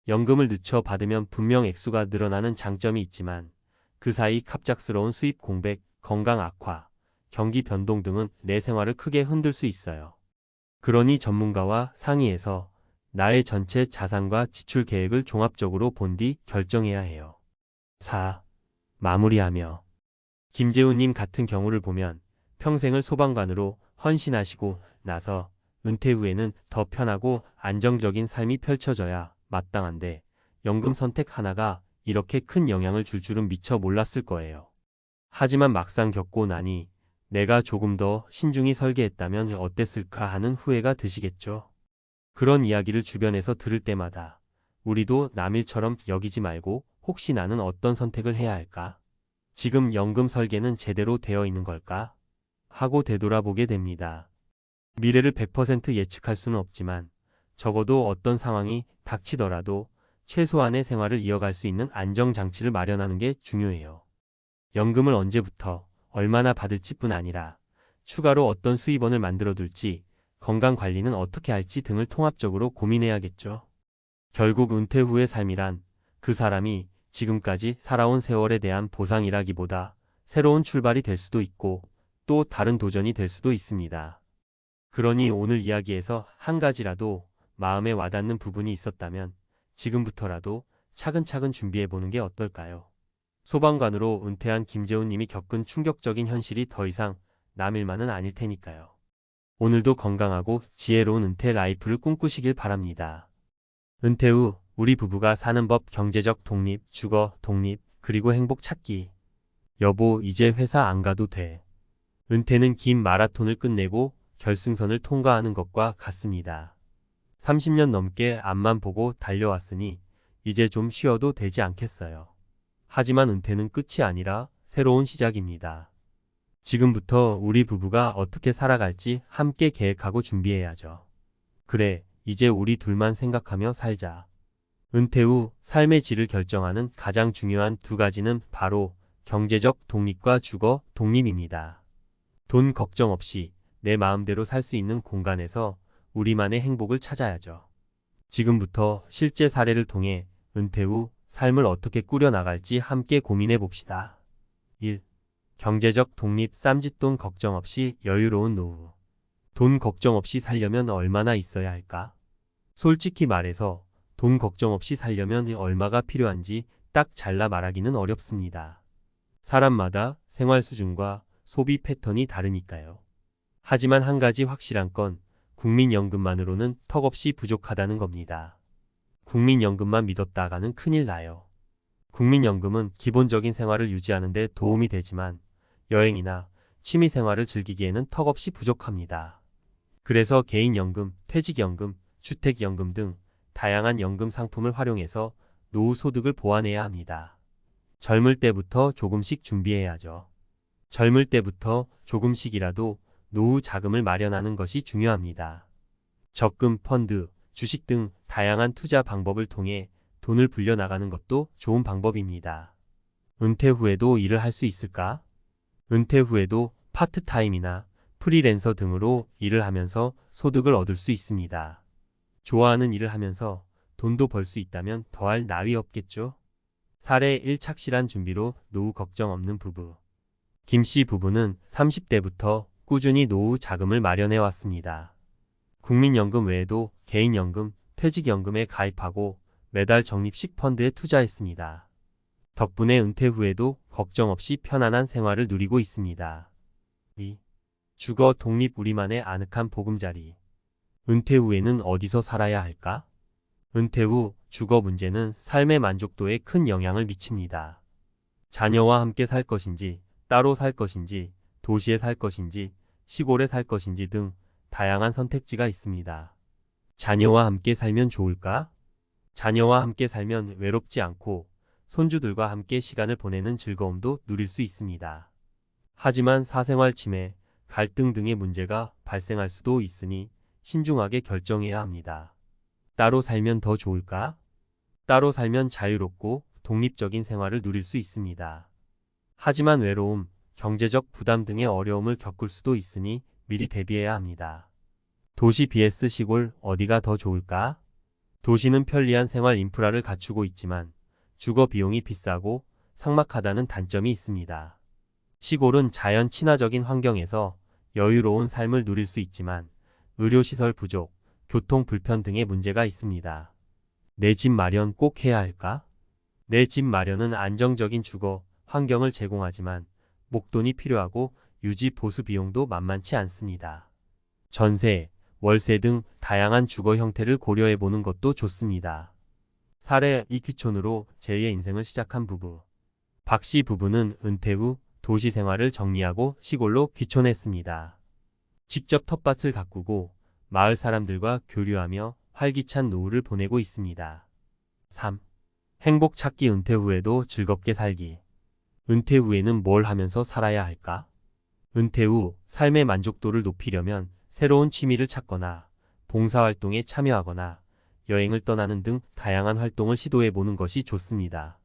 S1: 연금을 늦춰 받으면 분명 액수가 늘어나는 장점이 있지만 그 사이 갑작스러운 수입 공백, 건강 악화, 경기 변동 등은 내 생활을 크게 흔들 수 있어요. 그러니 전문가와 상의해서 나의 전체 자산과 지출 계획을 종합적으로 본 뒤 결정해야 해요. 4. 마무리하며. 김재훈님 같은 경우를 보면 평생을 소방관으로 헌신하시고 나서 은퇴 후에는 더 편하고 안정적인 삶이 펼쳐져야 마땅한데 연금 선택 하나가 이렇게 큰 영향을 줄 줄은 미처 몰랐을 거예요. 하지만 막상 겪고 나니 내가 조금 더 신중히 설계했다면 어땠을까 하는 후회가 드시겠죠. 그런 이야기를 주변에서 들을 때마다 우리도 남일처럼 여기지 말고 혹시 나는 어떤 선택을 해야 할까? 지금 연금 설계는 제대로 되어 있는 걸까? 하고 되돌아보게 됩니다. 미래를 100% 예측할 수는 없지만 적어도 어떤 상황이 닥치더라도 최소한의 생활을 이어갈 수 있는 안정장치를 마련하는 게 중요해요. 연금을 언제부터 얼마나 받을지 뿐 아니라 추가로 어떤 수입원을 만들어둘지, 건강관리는 어떻게 할지 등을 통합적으로 고민해야겠죠. 결국 은퇴 후의 삶이란 그 사람이 지금까지 살아온 세월에 대한 보상이라기보다 새로운 출발이 될 수도 있고 또 다른 도전이 될 수도 있습니다. 그러니 오늘 이야기에서 한 가지라도 마음에 와닿는 부분이 있었다면 지금부터라도 차근차근 준비해보는 게 어떨까요? 소방관으로 은퇴한 김재훈 님이 겪은 충격적인 현실이 더 이상 남일만은 아닐 테니까요. 오늘도 건강하고 지혜로운 은퇴 라이프를 꿈꾸시길 바랍니다. 은퇴 후 우리 부부가 사는 법, 경제적 독립, 주거 독립, 그리고 행복 찾기. 여보, 이제 회사 안 가도 돼. 은퇴는 긴 마라톤을 끝내고 결승선을 통과하는 것과 같습니다. 30년 넘게 앞만 보고 달려왔으니 이제 좀 쉬어도 되지 않겠어요. 하지만 은퇴는 끝이 아니라 새로운 시작입니다. 지금부터 우리 부부가 어떻게 살아갈지 함께 계획하고 준비해야죠. 그래, 이제 우리 둘만 생각하며 살자. 은퇴 후 삶의 질을 결정하는 가장 중요한 두 가지는 바로 경제적 독립과 주거 독립입니다. 돈 걱정 없이 내 마음대로 살 수 있는 공간에서 우리만의 행복을 찾아야죠. 지금부터 실제 사례를 통해 은퇴 후 삶을 어떻게 꾸려나갈지 함께 고민해 봅시다. 1. 경제적 독립. 쌈짓돈 걱정 없이 여유로운 노후. 돈 걱정 없이 살려면 얼마나 있어야 할까? 솔직히 말해서 돈 걱정 없이 살려면 얼마가 필요한지 딱 잘라 말하기는 어렵습니다. 사람마다 생활 수준과 소비 패턴이 다르니까요. 하지만 한 가지 확실한 건 국민연금만으로는 턱없이 부족하다는 겁니다. 국민연금만 믿었다가는 큰일 나요. 국민연금은 기본적인 생활을 유지하는 데 도움이 되지만 여행이나 취미생활을 즐기기에는 턱없이 부족합니다. 그래서 개인연금, 퇴직연금, 주택연금 등 다양한 연금 상품을 활용해서 노후 소득을 보완해야 합니다. 젊을 때부터 조금씩 준비해야죠. 젊을 때부터 조금씩이라도 노후 자금을 마련하는 것이 중요합니다. 적금, 펀드, 주식 등 다양한 투자 방법을 통해 돈을 불려나가는 것도 좋은 방법입니다. 은퇴 후에도 일을 할 수 있을까? 은퇴 후에도 파트타임이나 프리랜서 등으로 일을 하면서 소득을 얻을 수 있습니다. 좋아하는 일을 하면서 돈도 벌 수 있다면 더할 나위 없겠죠? 사례 1. 착실한 준비로 노후 걱정 없는 부부. 김씨 부부는 30대부터 꾸준히 노후 자금을 마련해 왔습니다. 국민연금 외에도 개인연금, 퇴직연금에 가입하고 매달 적립식 펀드에 투자했습니다. 덕분에 은퇴 후에도 걱정 없이 편안한 생활을 누리고 있습니다. 2. 주거 독립. 우리만의 아늑한 보금자리. 은퇴 후에는 어디서 살아야 할까? 은퇴 후 주거 문제는 삶의 만족도에 큰 영향을 미칩니다. 자녀와 함께 살 것인지, 따로 살 것인지, 도시에 살 것인지, 시골에 살 것인지 등 다양한 선택지가 있습니다. 자녀와 함께 살면 좋을까? 자녀와 함께 살면 외롭지 않고 손주들과 함께 시간을 보내는 즐거움도 누릴 수 있습니다. 하지만 사생활 침해, 갈등 등의 문제가 발생할 수도 있으니 신중하게 결정해야 합니다. 따로 살면 더 좋을까? 따로 살면 자유롭고 독립적인 생활을 누릴 수 있습니다. 하지만 외로움, 경제적 부담 등의 어려움을 겪을 수도 있으니 미리 대비해야 합니다. 도시 vs 시골, 어디가 더 좋을까? 도시는 편리한 생활 인프라를 갖추고 있지만 주거 비용이 비싸고 삭막하다는 단점이 있습니다. 시골은 자연 친화적인 환경에서 여유로운 삶을 누릴 수 있지만 의료시설 부족, 교통 불편 등의 문제가 있습니다. 내 집 마련 꼭 해야 할까? 내 집 마련은 안정적인 주거 환경을 제공하지만 목돈이 필요하고 유지 보수 비용도 만만치 않습니다. 전세, 월세 등 다양한 주거 형태를 고려해보는 것도 좋습니다. 사례 2. 귀촌으로 제2의 인생을 시작한 부부. 박씨 부부는 은퇴 후 도시 생활을 정리하고 시골로 귀촌했습니다. 직접 텃밭을 가꾸고 마을 사람들과 교류하며 활기찬 노후를 보내고 있습니다. 3. 행복 찾기 은퇴 후에도 즐겁게 살기. 은퇴 후에는 뭘 하면서 살아야 할까? 은퇴 후 삶의 만족도를 높이려면 새로운 취미를 찾거나 봉사활동에 참여하거나 여행을 떠나는 등 다양한 활동을 시도해 보는 것이 좋습니다.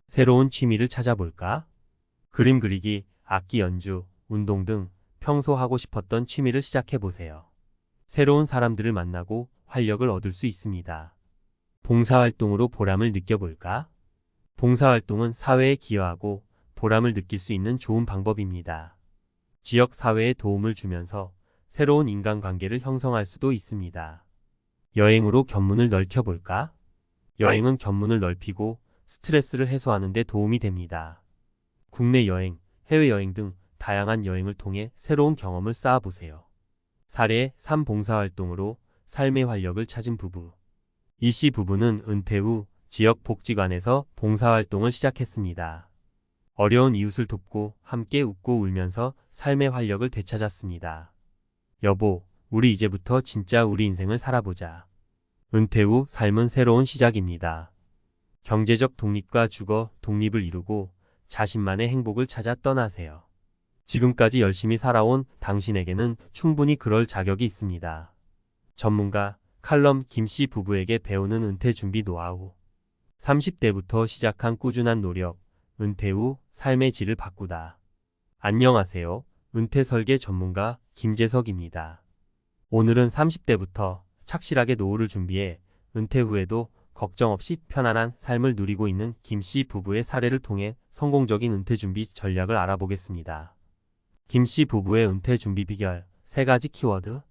S1: 새로운 취미를 찾아볼까? 그림 그리기, 악기 연주, 운동 등 평소 하고 싶었던 취미를 시작해 보세요. 새로운 사람들을 만나고 활력을 얻을 수 있습니다. 봉사활동으로 보람을 느껴볼까? 봉사활동은 사회에 기여하고 보람을 느낄 수 있는 좋은 방법입니다. 지역 사회에 도움을 주면서 새로운 인간관계를 형성할 수도 있습니다. 여행으로 견문을 넓혀볼까? 여행은 견문을 넓히고 스트레스를 해소하는 데 도움이 됩니다. 국내 여행, 해외여행 등 다양한 여행을 통해 새로운 경험을 쌓아보세요. 사례 3 봉사활동으로 삶의 활력을 찾은 부부. 이 씨 부부는 은퇴 후 지역 복지관에서 봉사활동을 시작했습니다. 어려운 이웃을 돕고 함께 웃고 울면서 삶의 활력을 되찾았습니다. 여보, 우리 이제부터 진짜 우리 인생을 살아보자. 은퇴 후 삶은 새로운 시작입니다. 경제적 독립과 주거 독립을 이루고 자신만의 행복을 찾아 떠나세요. 지금까지 열심히 살아온 당신에게는 충분히 그럴 자격이 있습니다. 전문가 칼럼 김씨 부부에게 배우는 은퇴 준비 노하우. 30대부터 시작한 꾸준한 노력, 은퇴 후 삶의 질을 바꾸다. 안녕하세요. 은퇴 설계 전문가 김재석입니다. 오늘은 30대부터 착실하게 노후를 준비해 은퇴 후에도 걱정 없이 편안한 삶을 누리고 있는 김씨 부부의 사례를 통해 성공적인 은퇴 준비 전략을 알아보겠습니다. 김씨 부부의 은퇴 준비 비결 3가지 키워드.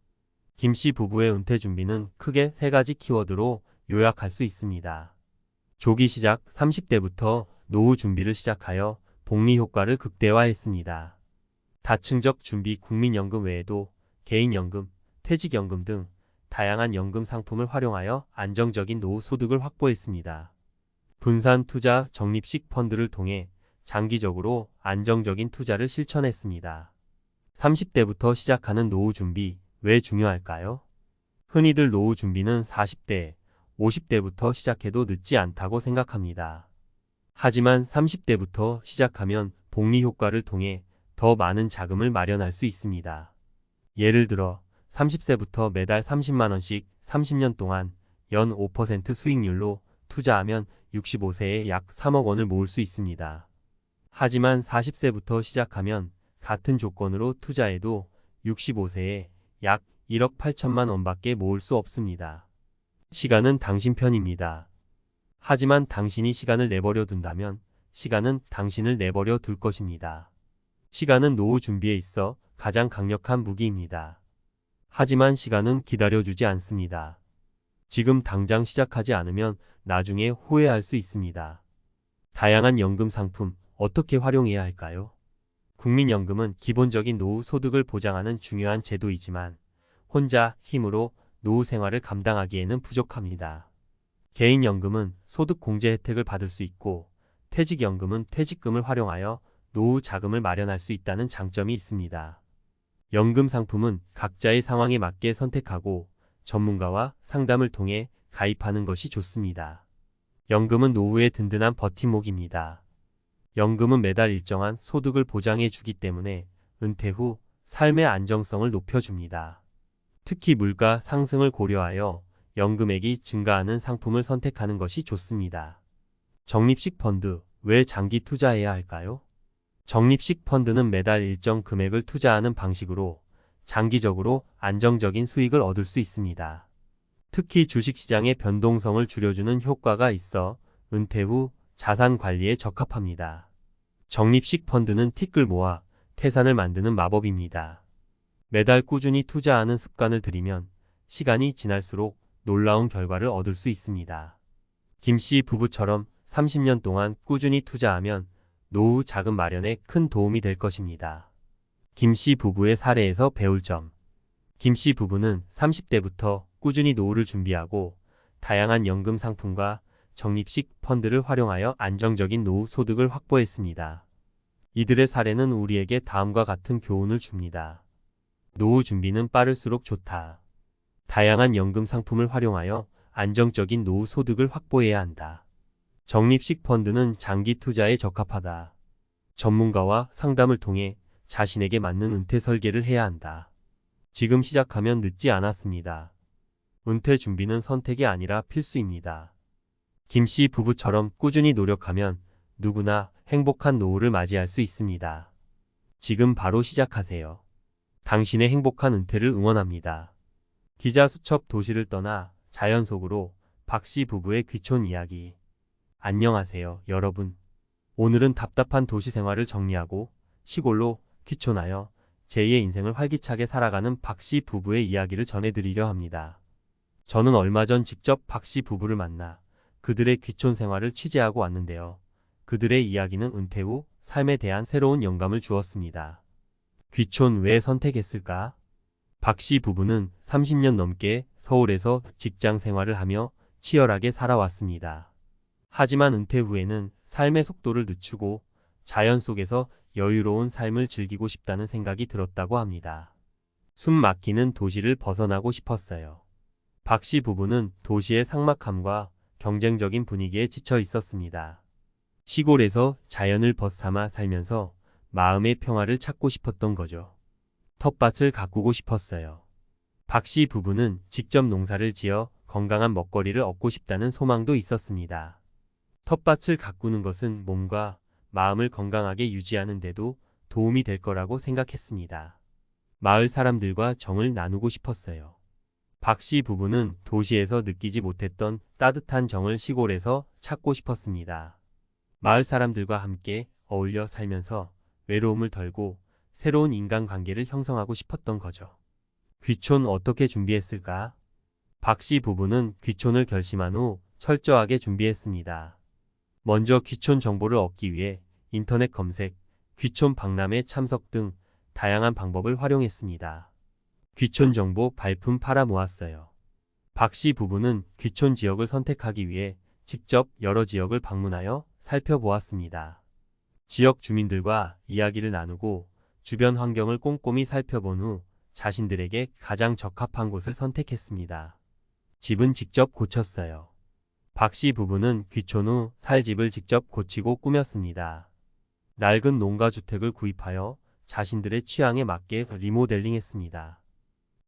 S1: 김씨 부부의 은퇴 준비는 크게 3가지 키워드로 요약할 수 있습니다. 조기 시작 30대부터 노후 준비를 시작하여 복리 효과를 극대화했습니다. 다층적 준비 국민연금 외에도 개인연금, 퇴직연금 등 다양한 연금 상품을 활용하여 안정적인 노후 소득을 확보했습니다. 분산 투자 적립식 펀드를 통해 장기적으로 안정적인 투자를 실천했습니다. 30대부터 시작하는 노후 준비, 왜 중요할까요? 흔히들 노후 준비는 40대, 50대부터 시작해도 늦지 않다고 생각합니다. 하지만 30대부터 시작하면 복리 효과를 통해 더 많은 자금을 마련할 수 있습니다. 예를 들어 30세부터 매달 30만 원씩 30년 동안 연 5% 수익률로 투자하면 65세에 약 3억 원을 모을 수 있습니다. 하지만 40세부터 시작하면 같은 조건으로 투자해도 65세에 약 1억 8천만 원밖에 모을 수 없습니다. 시간은 당신 편입니다. 하지만 당신이 시간을 내버려 둔다면 시간은 당신을 내버려 둘 것입니다. 시간은 노후 준비에 있어 가장 강력한 무기입니다. 하지만 시간은 기다려주지 않습니다. 지금 당장 시작하지 않으면 나중에 후회할 수 있습니다. 다양한 연금 상품 어떻게 활용해야 할까요? 국민연금은 기본적인 노후 소득을 보장하는 중요한 제도이지만 혼자 힘으로 노후 생활을 감당하기에는 부족합니다. 개인연금은 소득 공제 혜택을 받을 수 있고 퇴직연금은 퇴직금을 활용하여 노후 자금을 마련할 수 있다는 장점이 있습니다. 연금 상품은 각자의 상황에 맞게 선택하고 전문가와 상담을 통해 가입하는 것이 좋습니다. 연금은 노후의 든든한 버팀목입니다. 연금은 매달 일정한 소득을 보장해 주기 때문에 은퇴 후 삶의 안정성을 높여줍니다. 특히 물가 상승을 고려하여 연금액이 증가하는 상품을 선택하는 것이 좋습니다. 적립식 펀드, 왜 장기 투자해야 할까요? 적립식 펀드는 매달 일정 금액을 투자하는 방식으로 장기적으로 안정적인 수익을 얻을 수 있습니다. 특히 주식시장의 변동성을 줄여주는 효과가 있어 은퇴 후 자산 관리에 적합합니다. 적립식 펀드는 티끌 모아 태산을 만드는 마법입니다. 매달 꾸준히 투자하는 습관을 들이면 시간이 지날수록 놀라운 결과를 얻을 수 있습니다. 김씨 부부처럼 30년 동안 꾸준히 투자하면 노후 자금 마련에 큰 도움이 될 것입니다. 김씨 부부의 사례에서 배울 점. 김씨 부부는 30대부터 꾸준히 노후를 준비하고 다양한 연금 상품과 적립식 펀드를 활용하여 안정적인 노후 소득을 확보했습니다. 이들의 사례는 우리에게 다음과 같은 교훈을 줍니다. 노후 준비는 빠를수록 좋다. 다양한 연금 상품을 활용하여 안정적인 노후 소득을 확보해야 한다. 적립식 펀드는 장기 투자에 적합하다. 전문가와 상담을 통해 자신에게 맞는 은퇴 설계를 해야 한다. 지금 시작하면 늦지 않았습니다. 은퇴 준비는 선택이 아니라 필수입니다. 김 씨 부부처럼 꾸준히 노력하면 누구나 행복한 노후를 맞이할 수 있습니다. 지금 바로 시작하세요. 당신의 행복한 은퇴를 응원합니다. 기자 수첩 도시를 떠나 자연 속으로 박 씨 부부의 귀촌 이야기. 안녕하세요, 여러분. 오늘은 답답한 도시 생활을 정리하고 시골로 귀촌하여 제2의 인생을 활기차게 살아가는 박 씨 부부의 이야기를 전해드리려 합니다. 저는 얼마 전 직접 박 씨 부부를 만나 그들의 귀촌 생활을 취재하고 왔는데요. 그들의 이야기는 은퇴 후 삶에 대한 새로운 영감을 주었습니다. 귀촌 왜 선택했을까? 박 씨 부부는 30년 넘게 서울에서 직장 생활을 하며 치열하게 살아왔습니다. 하지만 은퇴 후에는 삶의 속도를 늦추고 자연 속에서 여유로운 삶을 즐기고 싶다는 생각이 들었다고 합니다. 숨 막히는 도시를 벗어나고 싶었어요. 박 씨 부부는 도시의 삭막함과 경쟁적인 분위기에 지쳐 있었습니다. 시골에서 자연을 벗삼아 살면서 마음의 평화를 찾고 싶었던 거죠. 텃밭을 가꾸고 싶었어요. 박 씨 부부는 직접 농사를 지어 건강한 먹거리를 얻고 싶다는 소망도 있었습니다. 텃밭을 가꾸는 것은 몸과 마음을 건강하게 유지하는 데도 도움이 될 거라고 생각했습니다. 마을 사람들과 정을 나누고 싶었어요. 박 씨 부부는 도시에서 느끼지 못했던 따뜻한 정을 시골에서 찾고 싶었습니다. 마을 사람들과 함께 어울려 살면서 외로움을 덜고 새로운 인간관계를 형성하고 싶었던 거죠. 귀촌 어떻게 준비했을까? 박 씨 부부는 귀촌을 결심한 후 철저하게 준비했습니다. 먼저 귀촌 정보를 얻기 위해 인터넷 검색, 귀촌 박람회 참석 등 다양한 방법을 활용했습니다. 귀촌 정보 발품 팔아 모았어요. 박 씨 부부는 귀촌 지역을 선택하기 위해 직접 여러 지역을 방문하여 살펴보았습니다. 지역 주민들과 이야기를 나누고 주변 환경을 꼼꼼히 살펴본 후 자신들에게 가장 적합한 곳을 선택했습니다. 집은 직접 고쳤어요. 박 씨 부부는 귀촌 후 살 집을 직접 고치고 꾸몄습니다. 낡은 농가주택을 구입하여 자신들의 취향에 맞게 리모델링했습니다.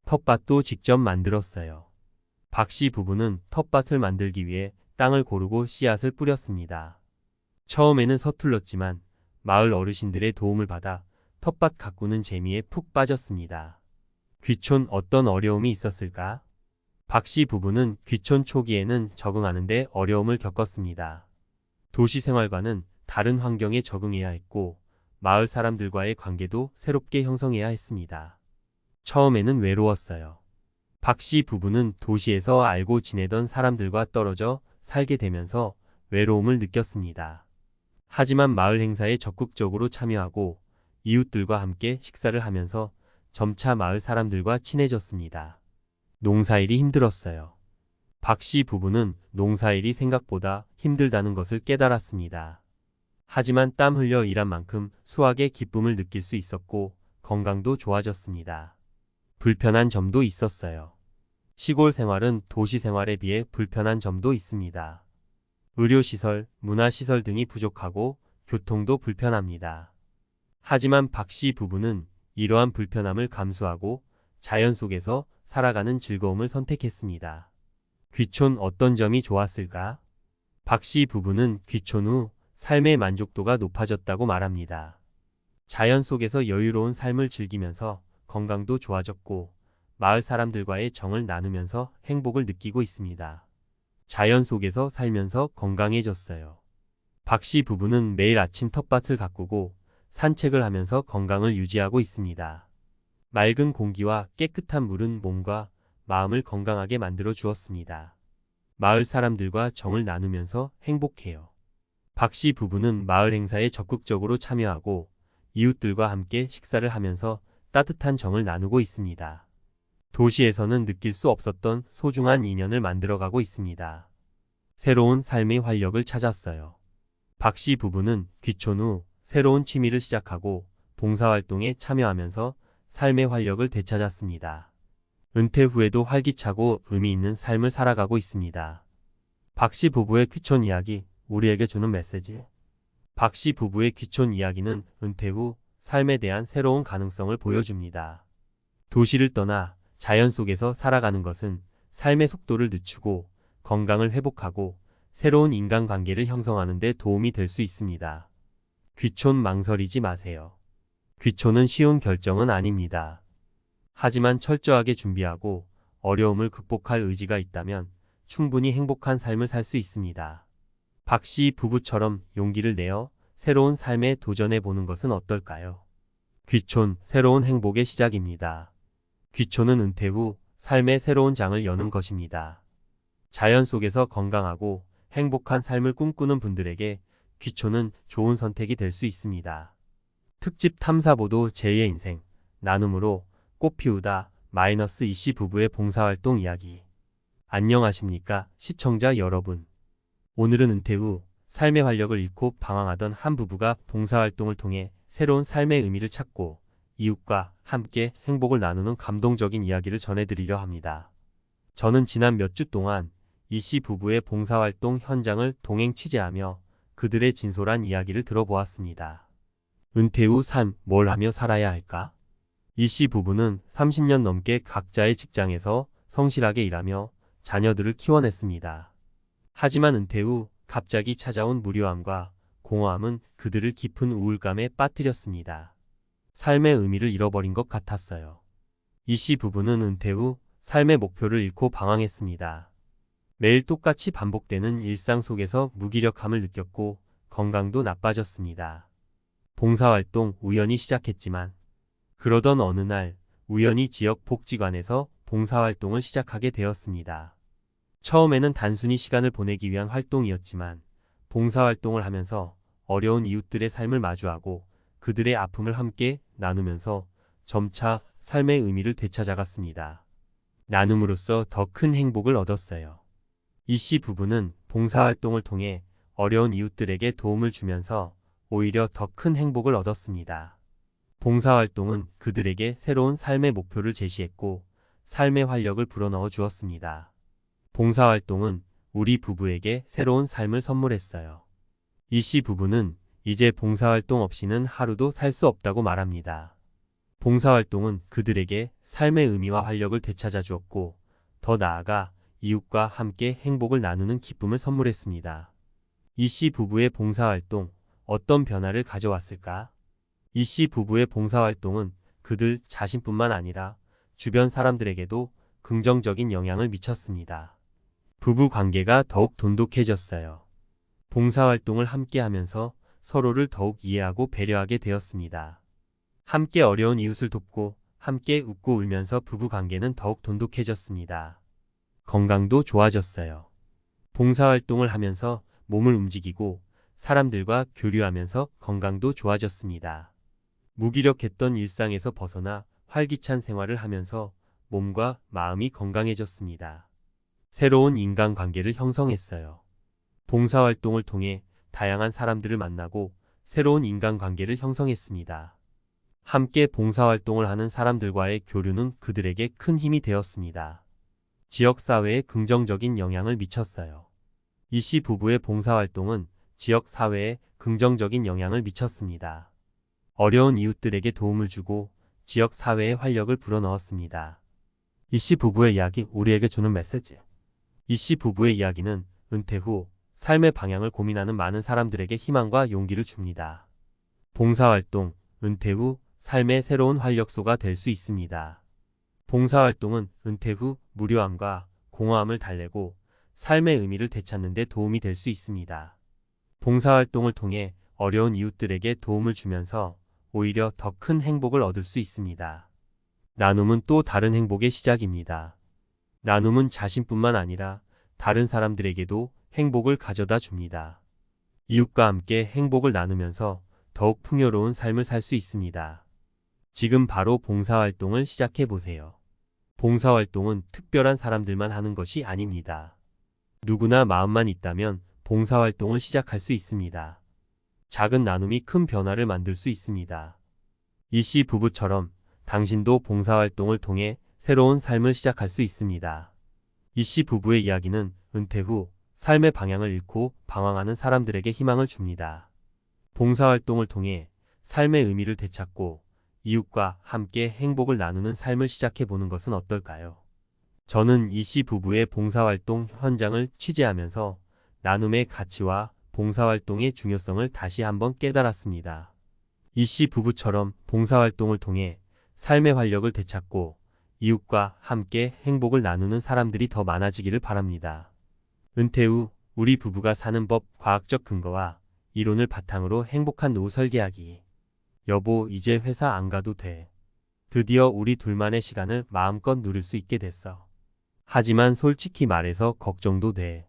S1: 텃밭도 직접 만들었어요. 박 씨 부부는 텃밭을 만들기 위해 땅을 고르고 씨앗을 뿌렸습니다. 처음에는 서툴렀지만 마을 어르신들의 도움을 받아 텃밭 가꾸는 재미에 푹 빠졌습니다. 귀촌 어떤 어려움이 있었을까? 박 씨 부부는 귀촌 초기에는 적응하는데 어려움을 겪었습니다. 도시 생활과는 다른 환경에 적응해야 했고 마을 사람들과의 관계도 새롭게 형성해야 했습니다. 처음에는 외로웠어요. 박 씨 부부는 도시에서 알고 지내던 사람들과 떨어져 살게 되면서 외로움을 느꼈습니다. 하지만 마을 행사에 적극적으로 참여하고 이웃들과 함께 식사를 하면서 점차 마을 사람들과 친해졌습니다. 농사일이 힘들었어요. 박 씨 부부는 농사일이 생각보다 힘들다는 것을 깨달았습니다. 하지만 땀 흘려 일한 만큼 수확의 기쁨을 느낄 수 있었고 건강도 좋아졌습니다. 불편한 점도 있었어요. 시골 생활은 도시 생활에 비해 불편한 점도 있습니다. 의료시설, 문화시설 등이 부족하고 교통도 불편합니다. 하지만 박 씨 부부는 이러한 불편함을 감수하고 자연 속에서 살아가는 즐거움을 선택했습니다. 귀촌 어떤 점이 좋았을까? 박 씨 부부는 귀촌 후 삶의 만족도가 높아졌다고 말합니다. 자연 속에서 여유로운 삶을 즐기면서 건강도 좋아졌고 마을 사람들과의 정을 나누면서 행복을 느끼고 있습니다. 자연 속에서 살면서 건강해졌어요. 박 씨 부부는 매일 아침 텃밭을 가꾸고 산책을 하면서 건강을 유지하고 있습니다. 맑은 공기와 깨끗한 물은 몸과 마음을 건강하게 만들어 주었습니다. 마을 사람들과 정을 나누면서 행복해요. 박 씨 부부는 마을 행사에 적극적으로 참여하고 이웃들과 함께 식사를 하면서 따뜻한 정을 나누고 있습니다. 도시에서는 느낄 수 없었던 소중한 인연을 만들어가고 있습니다. 새로운 삶의 활력을 찾았어요. 박 씨 부부는 귀촌 후 새로운 취미를 시작하고 봉사활동에 참여하면서 삶의 활력을 되찾았습니다. 은퇴 후에도 활기차고 의미 있는 삶을 살아가고 있습니다. 박 씨 부부의 귀촌 이야기, 우리에게 주는 메시지. 박 씨 부부의 귀촌 이야기는 은퇴 후 삶에 대한 새로운 가능성을 보여줍니다. 도시를 떠나 자연 속에서 살아가는 것은 삶의 속도를 늦추고 건강을 회복하고 새로운 인간관계를 형성하는 데 도움이 될 수 있습니다. 귀촌 망설이지 마세요. 귀촌은 쉬운 결정은 아닙니다. 하지만 철저하게 준비하고 어려움을 극복할 의지가 있다면 충분히 행복한 삶을 살 수 있습니다. 박 씨 부부처럼 용기를 내어 새로운 삶에 도전해 보는 것은 어떨까요? 귀촌, 새로운 행복의 시작입니다. 귀촌은 은퇴 후 삶의 새로운 장을 여는 것입니다. 자연 속에서 건강하고 행복한 삶을 꿈꾸는 분들에게 귀촌은 좋은 선택이 될 수 있습니다. 특집 탐사보도 제2의 인생, 나눔으로 꽃 피우다 이씨 부부의 봉사활동 이야기. 안녕하십니까 시청자 여러분. 오늘은 은퇴 후 삶의 활력을 잃고 방황하던 한 부부가 봉사활동을 통해 새로운 삶의 의미를 찾고 이웃과 함께 행복을 나누는 감동적인 이야기를 전해드리려 합니다. 저는 지난 몇 주 동안 이씨 부부의 봉사활동 현장을 동행 취재하며 그들의 진솔한 이야기를 들어보았습니다. 은퇴 후 삶, 뭘 하며 살아야 할까? 이씨 부부는 30년 넘게 각자의 직장에서 성실하게 일하며 자녀들을 키워냈습니다. 하지만 은퇴 후 갑자기 찾아온 무료함과 공허함은 그들을 깊은 우울감에 빠뜨렸습니다. 삶의 의미를 잃어버린 것 같았어요. 이씨 부부는 은퇴 후 삶의 목표를 잃고 방황했습니다. 매일 똑같이 반복되는 일상 속에서 무기력함을 느꼈고 건강도 나빠졌습니다. 봉사활동 우연히 시작했지만 그러던 어느 날 우연히 지역 복지관에서 봉사활동을 시작하게 되었습니다. 처음에는 단순히 시간을 보내기 위한 활동이었지만 봉사활동을 하면서 어려운 이웃들의 삶을 마주하고 그들의 아픔을 함께 나누면서 점차 삶의 의미를 되찾아갔습니다. 나눔으로써 더 큰 행복을 얻었어요. 이씨 부부는 봉사활동을 통해 어려운 이웃들에게 도움을 주면서 오히려 더 큰 행복을 얻었습니다. 봉사활동은 그들에게 새로운 삶의 목표를 제시했고 삶의 활력을 불어넣어 주었습니다. 봉사활동은 우리 부부에게 새로운 삶을 선물했어요. 이씨 부부는 이제 봉사활동 없이는 하루도 살 수 없다고 말합니다. 봉사활동은 그들에게 삶의 의미와 활력을 되찾아 주었고 더 나아가 이웃과 함께 행복을 나누는 기쁨을 선물했습니다. 이씨 부부의 봉사활동, 어떤 변화를 가져왔을까? 이씨 부부의 봉사활동은 그들 자신뿐만 아니라 주변 사람들에게도 긍정적인 영향을 미쳤습니다. 부부 관계가 더욱 돈독해졌어요. 봉사활동을 함께 하면서 서로를 더욱 이해하고 배려하게 되었습니다. 함께 어려운 이웃을 돕고 함께 웃고 울면서 부부 관계는 더욱 돈독해졌습니다. 건강도 좋아졌어요. 봉사활동을 하면서 몸을 움직이고 사람들과 교류하면서 건강도 좋아졌습니다. 무기력했던 일상에서 벗어나 활기찬 생활을 하면서 몸과 마음이 건강해졌습니다. 새로운 인간관계를 형성했어요. 봉사활동을 통해 다양한 사람들을 만나고 새로운 인간관계를 형성했습니다. 함께 봉사활동을 하는 사람들과의 교류는 그들에게 큰 힘이 되었습니다. 지역사회에 긍정적인 영향을 미쳤어요. 이씨 부부의 봉사활동은 지역사회에 긍정적인 영향을 미쳤습니다. 어려운 이웃들에게 도움을 주고 지역사회의 활력을 불어넣었습니다. 이씨 부부의 이야기, 우리에게 주는 메시지. 이씨 부부의 이야기는 은퇴 후 삶의 방향을 고민하는 많은 사람들에게 희망과 용기를 줍니다. 봉사활동, 은퇴 후 삶의 새로운 활력소가 될 수 있습니다. 봉사활동은 은퇴 후 무료함과 공허함을 달래고 삶의 의미를 되찾는 데 도움이 될 수 있습니다. 봉사활동을 통해 어려운 이웃들에게 도움을 주면서 오히려 더 큰 행복을 얻을 수 있습니다. 나눔은 또 다른 행복의 시작입니다. 나눔은 자신뿐만 아니라 다른 사람들에게도 행복을 가져다 줍니다. 이웃과 함께 행복을 나누면서 더욱 풍요로운 삶을 살 수 있습니다. 지금 바로 봉사활동을 시작해 보세요. 봉사활동은 특별한 사람들만 하는 것이 아닙니다. 누구나 마음만 있다면 봉사활동을 시작할 수 있습니다. 작은 나눔이 큰 변화를 만들 수 있습니다. 이씨 부부처럼 당신도 봉사활동을 통해 새로운 삶을 시작할 수 있습니다. 이씨 부부의 이야기는 은퇴 후 삶의 방향을 잃고 방황하는 사람들에게 희망을 줍니다. 봉사활동을 통해 삶의 의미를 되찾고 이웃과 함께 행복을 나누는 삶을 시작해 보는 것은 어떨까요? 저는 이 씨 부부의 봉사활동 현장을 취재하면서 나눔의 가치와 봉사활동의 중요성을 다시 한번 깨달았습니다. 이 씨 부부처럼 봉사활동을 통해 삶의 활력을 되찾고 이웃과 함께 행복을 나누는 사람들이 더 많아지기를 바랍니다. 은퇴 후 우리 부부가 사는 법 과학적 근거와 이론을 바탕으로 행복한 노후 설계하기. 여보, 이제 회사 안 가도 돼. 드디어 우리 둘만의 시간을 마음껏 누릴 수 있게 됐어. 하지만 솔직히 말해서 걱정도 돼.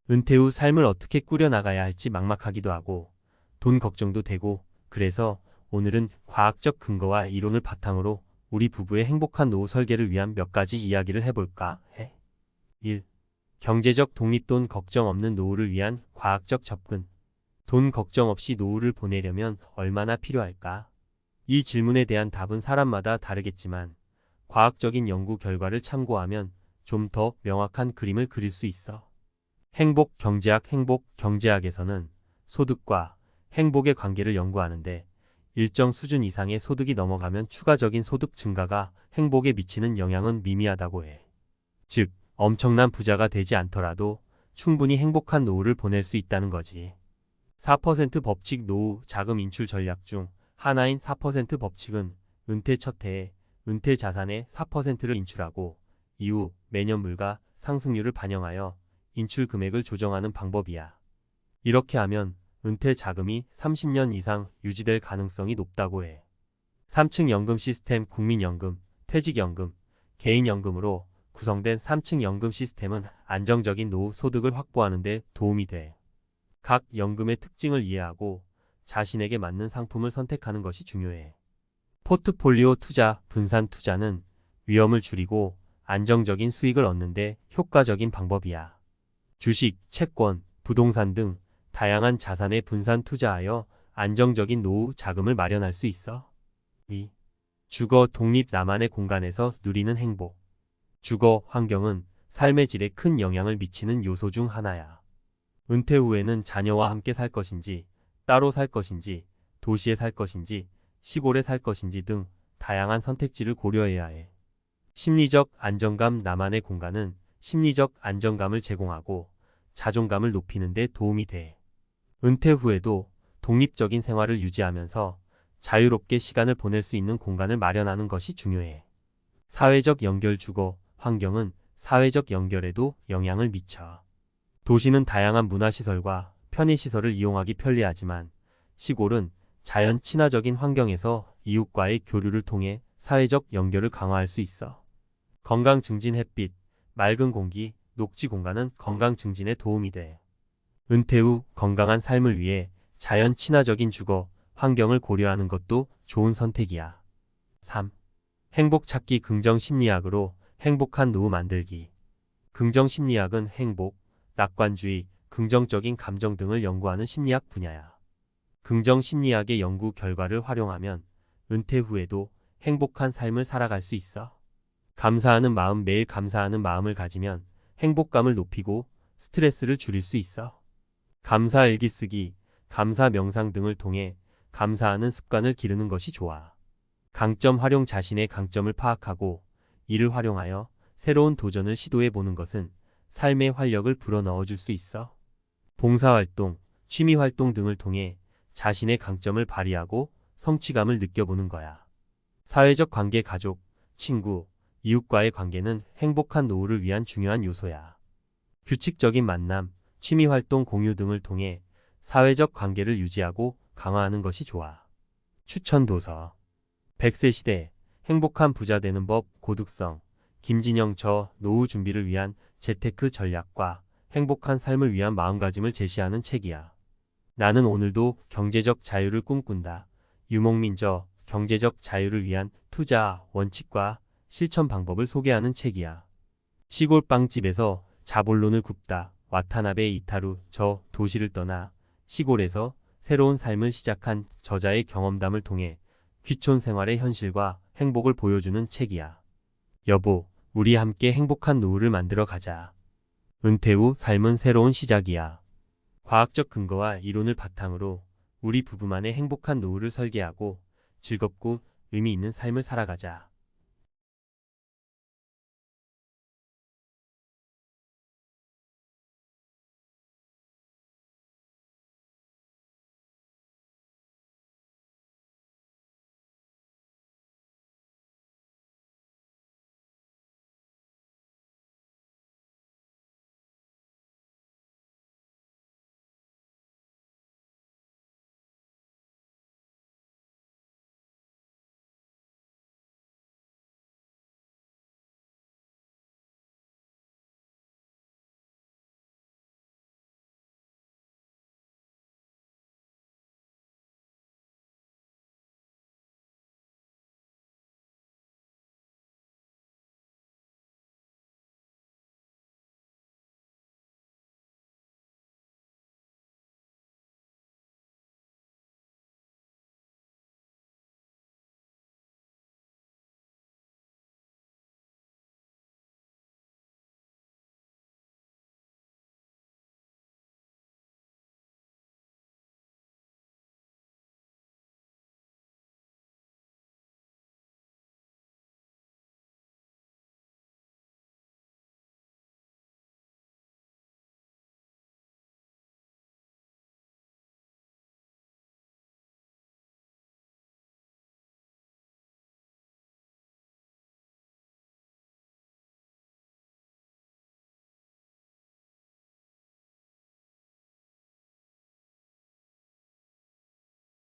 S1: 은퇴 후 삶을 어떻게 꾸려나가야 할지 막막하기도 하고 돈 걱정도 되고, 그래서 오늘은 과학적 근거와 이론을 바탕으로 우리 부부의 행복한 노후 설계를 위한 몇 가지 이야기를 해볼까 해. 1. 경제적 독립. 돈 걱정 없는 노후를 위한 과학적 접근. 돈 걱정 없이 노후를 보내려면 얼마나 필요할까? 이 질문에 대한 답은 사람마다 다르겠지만 과학적인 연구 결과를 참고하면 좀 더 명확한 그림을 그릴 수 있어. 행복 경제학에서는 소득과 행복의 관계를 연구하는데 일정 수준 이상의 소득이 넘어가면 추가적인 소득 증가가 행복에 미치는 영향은 미미하다고 해. 즉, 엄청난 부자가 되지 않더라도 충분히 행복한 노후를 보낼 수 있다는 거지. 4% 법칙. 노후 자금 인출 전략 중 하나인 4% 법칙은 은퇴 첫 해에 은퇴 자산의 4%를 인출하고 이후 매년 물가 상승률을 반영하여 인출 금액을 조정하는 방법이야. 이렇게 하면 은퇴 자금이 30년 이상 유지될 가능성이 높다고 해. 3층 연금 시스템. 국민연금, 퇴직연금, 개인연금으로 구성된 3층 연금 시스템은 안정적인 노후 소득을 확보하는 데 도움이 돼. 각 연금의 특징을 이해하고 자신에게 맞는 상품을 선택하는 것이 중요해. 포트폴리오 투자. 분산 투자는 위험을 줄이고 안정적인 수익을 얻는 데 효과적인 방법이야. 주식, 채권, 부동산 등 다양한 자산에 분산 투자하여 안정적인 노후 자금을 마련할 수 있어. 2. 주거 독립. 나만의 공간에서 누리는 행복. 주거 환경은 삶의 질에 큰 영향을 미치는 요소 중 하나야. 은퇴 후에는 자녀와 함께 살 것인지, 따로 살 것인지, 도시에 살 것인지, 시골에 살 것인지 등 다양한 선택지를 고려해야 해. 심리적 안정감. 나만의 공간은 심리적 안정감을 제공하고 자존감을 높이는 데 도움이 돼. 은퇴 후에도 독립적인 생활을 유지하면서 자유롭게 시간을 보낼 수 있는 공간을 마련하는 것이 중요해. 사회적 연결. 주거 환경은 사회적 연결에도 영향을 미쳐. 도시는 다양한 문화시설과 편의시설을 이용하기 편리하지만 시골은 자연 친화적인 환경에서 이웃과의 교류를 통해 사회적 연결을 강화할 수 있어. 건강 증진. 햇빛, 맑은 공기, 녹지 공간은 건강 증진에 도움이 돼. 은퇴 후 건강한 삶을 위해 자연 친화적인 주거 환경을 고려하는 것도 좋은 선택이야. 3. 행복 찾기. 긍정 심리학으로 행복한 노후 만들기. 긍정 심리학은 행복, 낙관주의, 긍정적인 감정 등을 연구하는 심리학 분야야. 긍정 심리학의 연구 결과를 활용하면 은퇴 후에도 행복한 삶을 살아갈 수 있어. 감사하는 마음. 매일 감사하는 마음을 가지면 행복감을 높이고 스트레스를 줄일 수 있어. 감사 일기 쓰기, 감사 명상 등을 통해 감사하는 습관을 기르는 것이 좋아. 강점 활용. 자신의 강점을 파악하고 이를 활용하여 새로운 도전을 시도해 보는 것은 삶의 활력을 불어넣어 줄 수 있어. 봉사활동, 취미활동 등을 통해 자신의 강점을 발휘하고 성취감을 느껴보는 거야. 사회적 관계. 가족, 친구, 이웃과의 관계는 행복한 노후를 위한 중요한 요소야. 규칙적인 만남, 취미활동 공유 등을 통해 사회적 관계를 유지하고 강화하는 것이 좋아. 추천 도서. 100세 시대, 행복한 부자 되는 법. 고득성, 김진영. 저 노후 준비를 위한 재테크 전략과 행복한 삶을 위한 마음가짐을 제시하는 책이야. 나는 오늘도 경제적 자유를 꿈꾼다. 유목민. 저 경제적 자유를 위한 투자 원칙과 실천 방법을 소개하는 책이야. 시골 빵집에서 자본론을 굽다. 와타나베 이타루. 저 도시를 떠나 시골에서 새로운 삶을 시작한 저자의 경험담을 통해 귀촌 생활의 현실과 행복을 보여주는 책이야. 여보, 우리 함께 행복한 노후를 만들어 가자. 은퇴 후 삶은 새로운 시작이야. 과학적 근거와 이론을 바탕으로 우리 부부만의 행복한 노후를 설계하고 즐겁고 의미 있는 삶을 살아가자.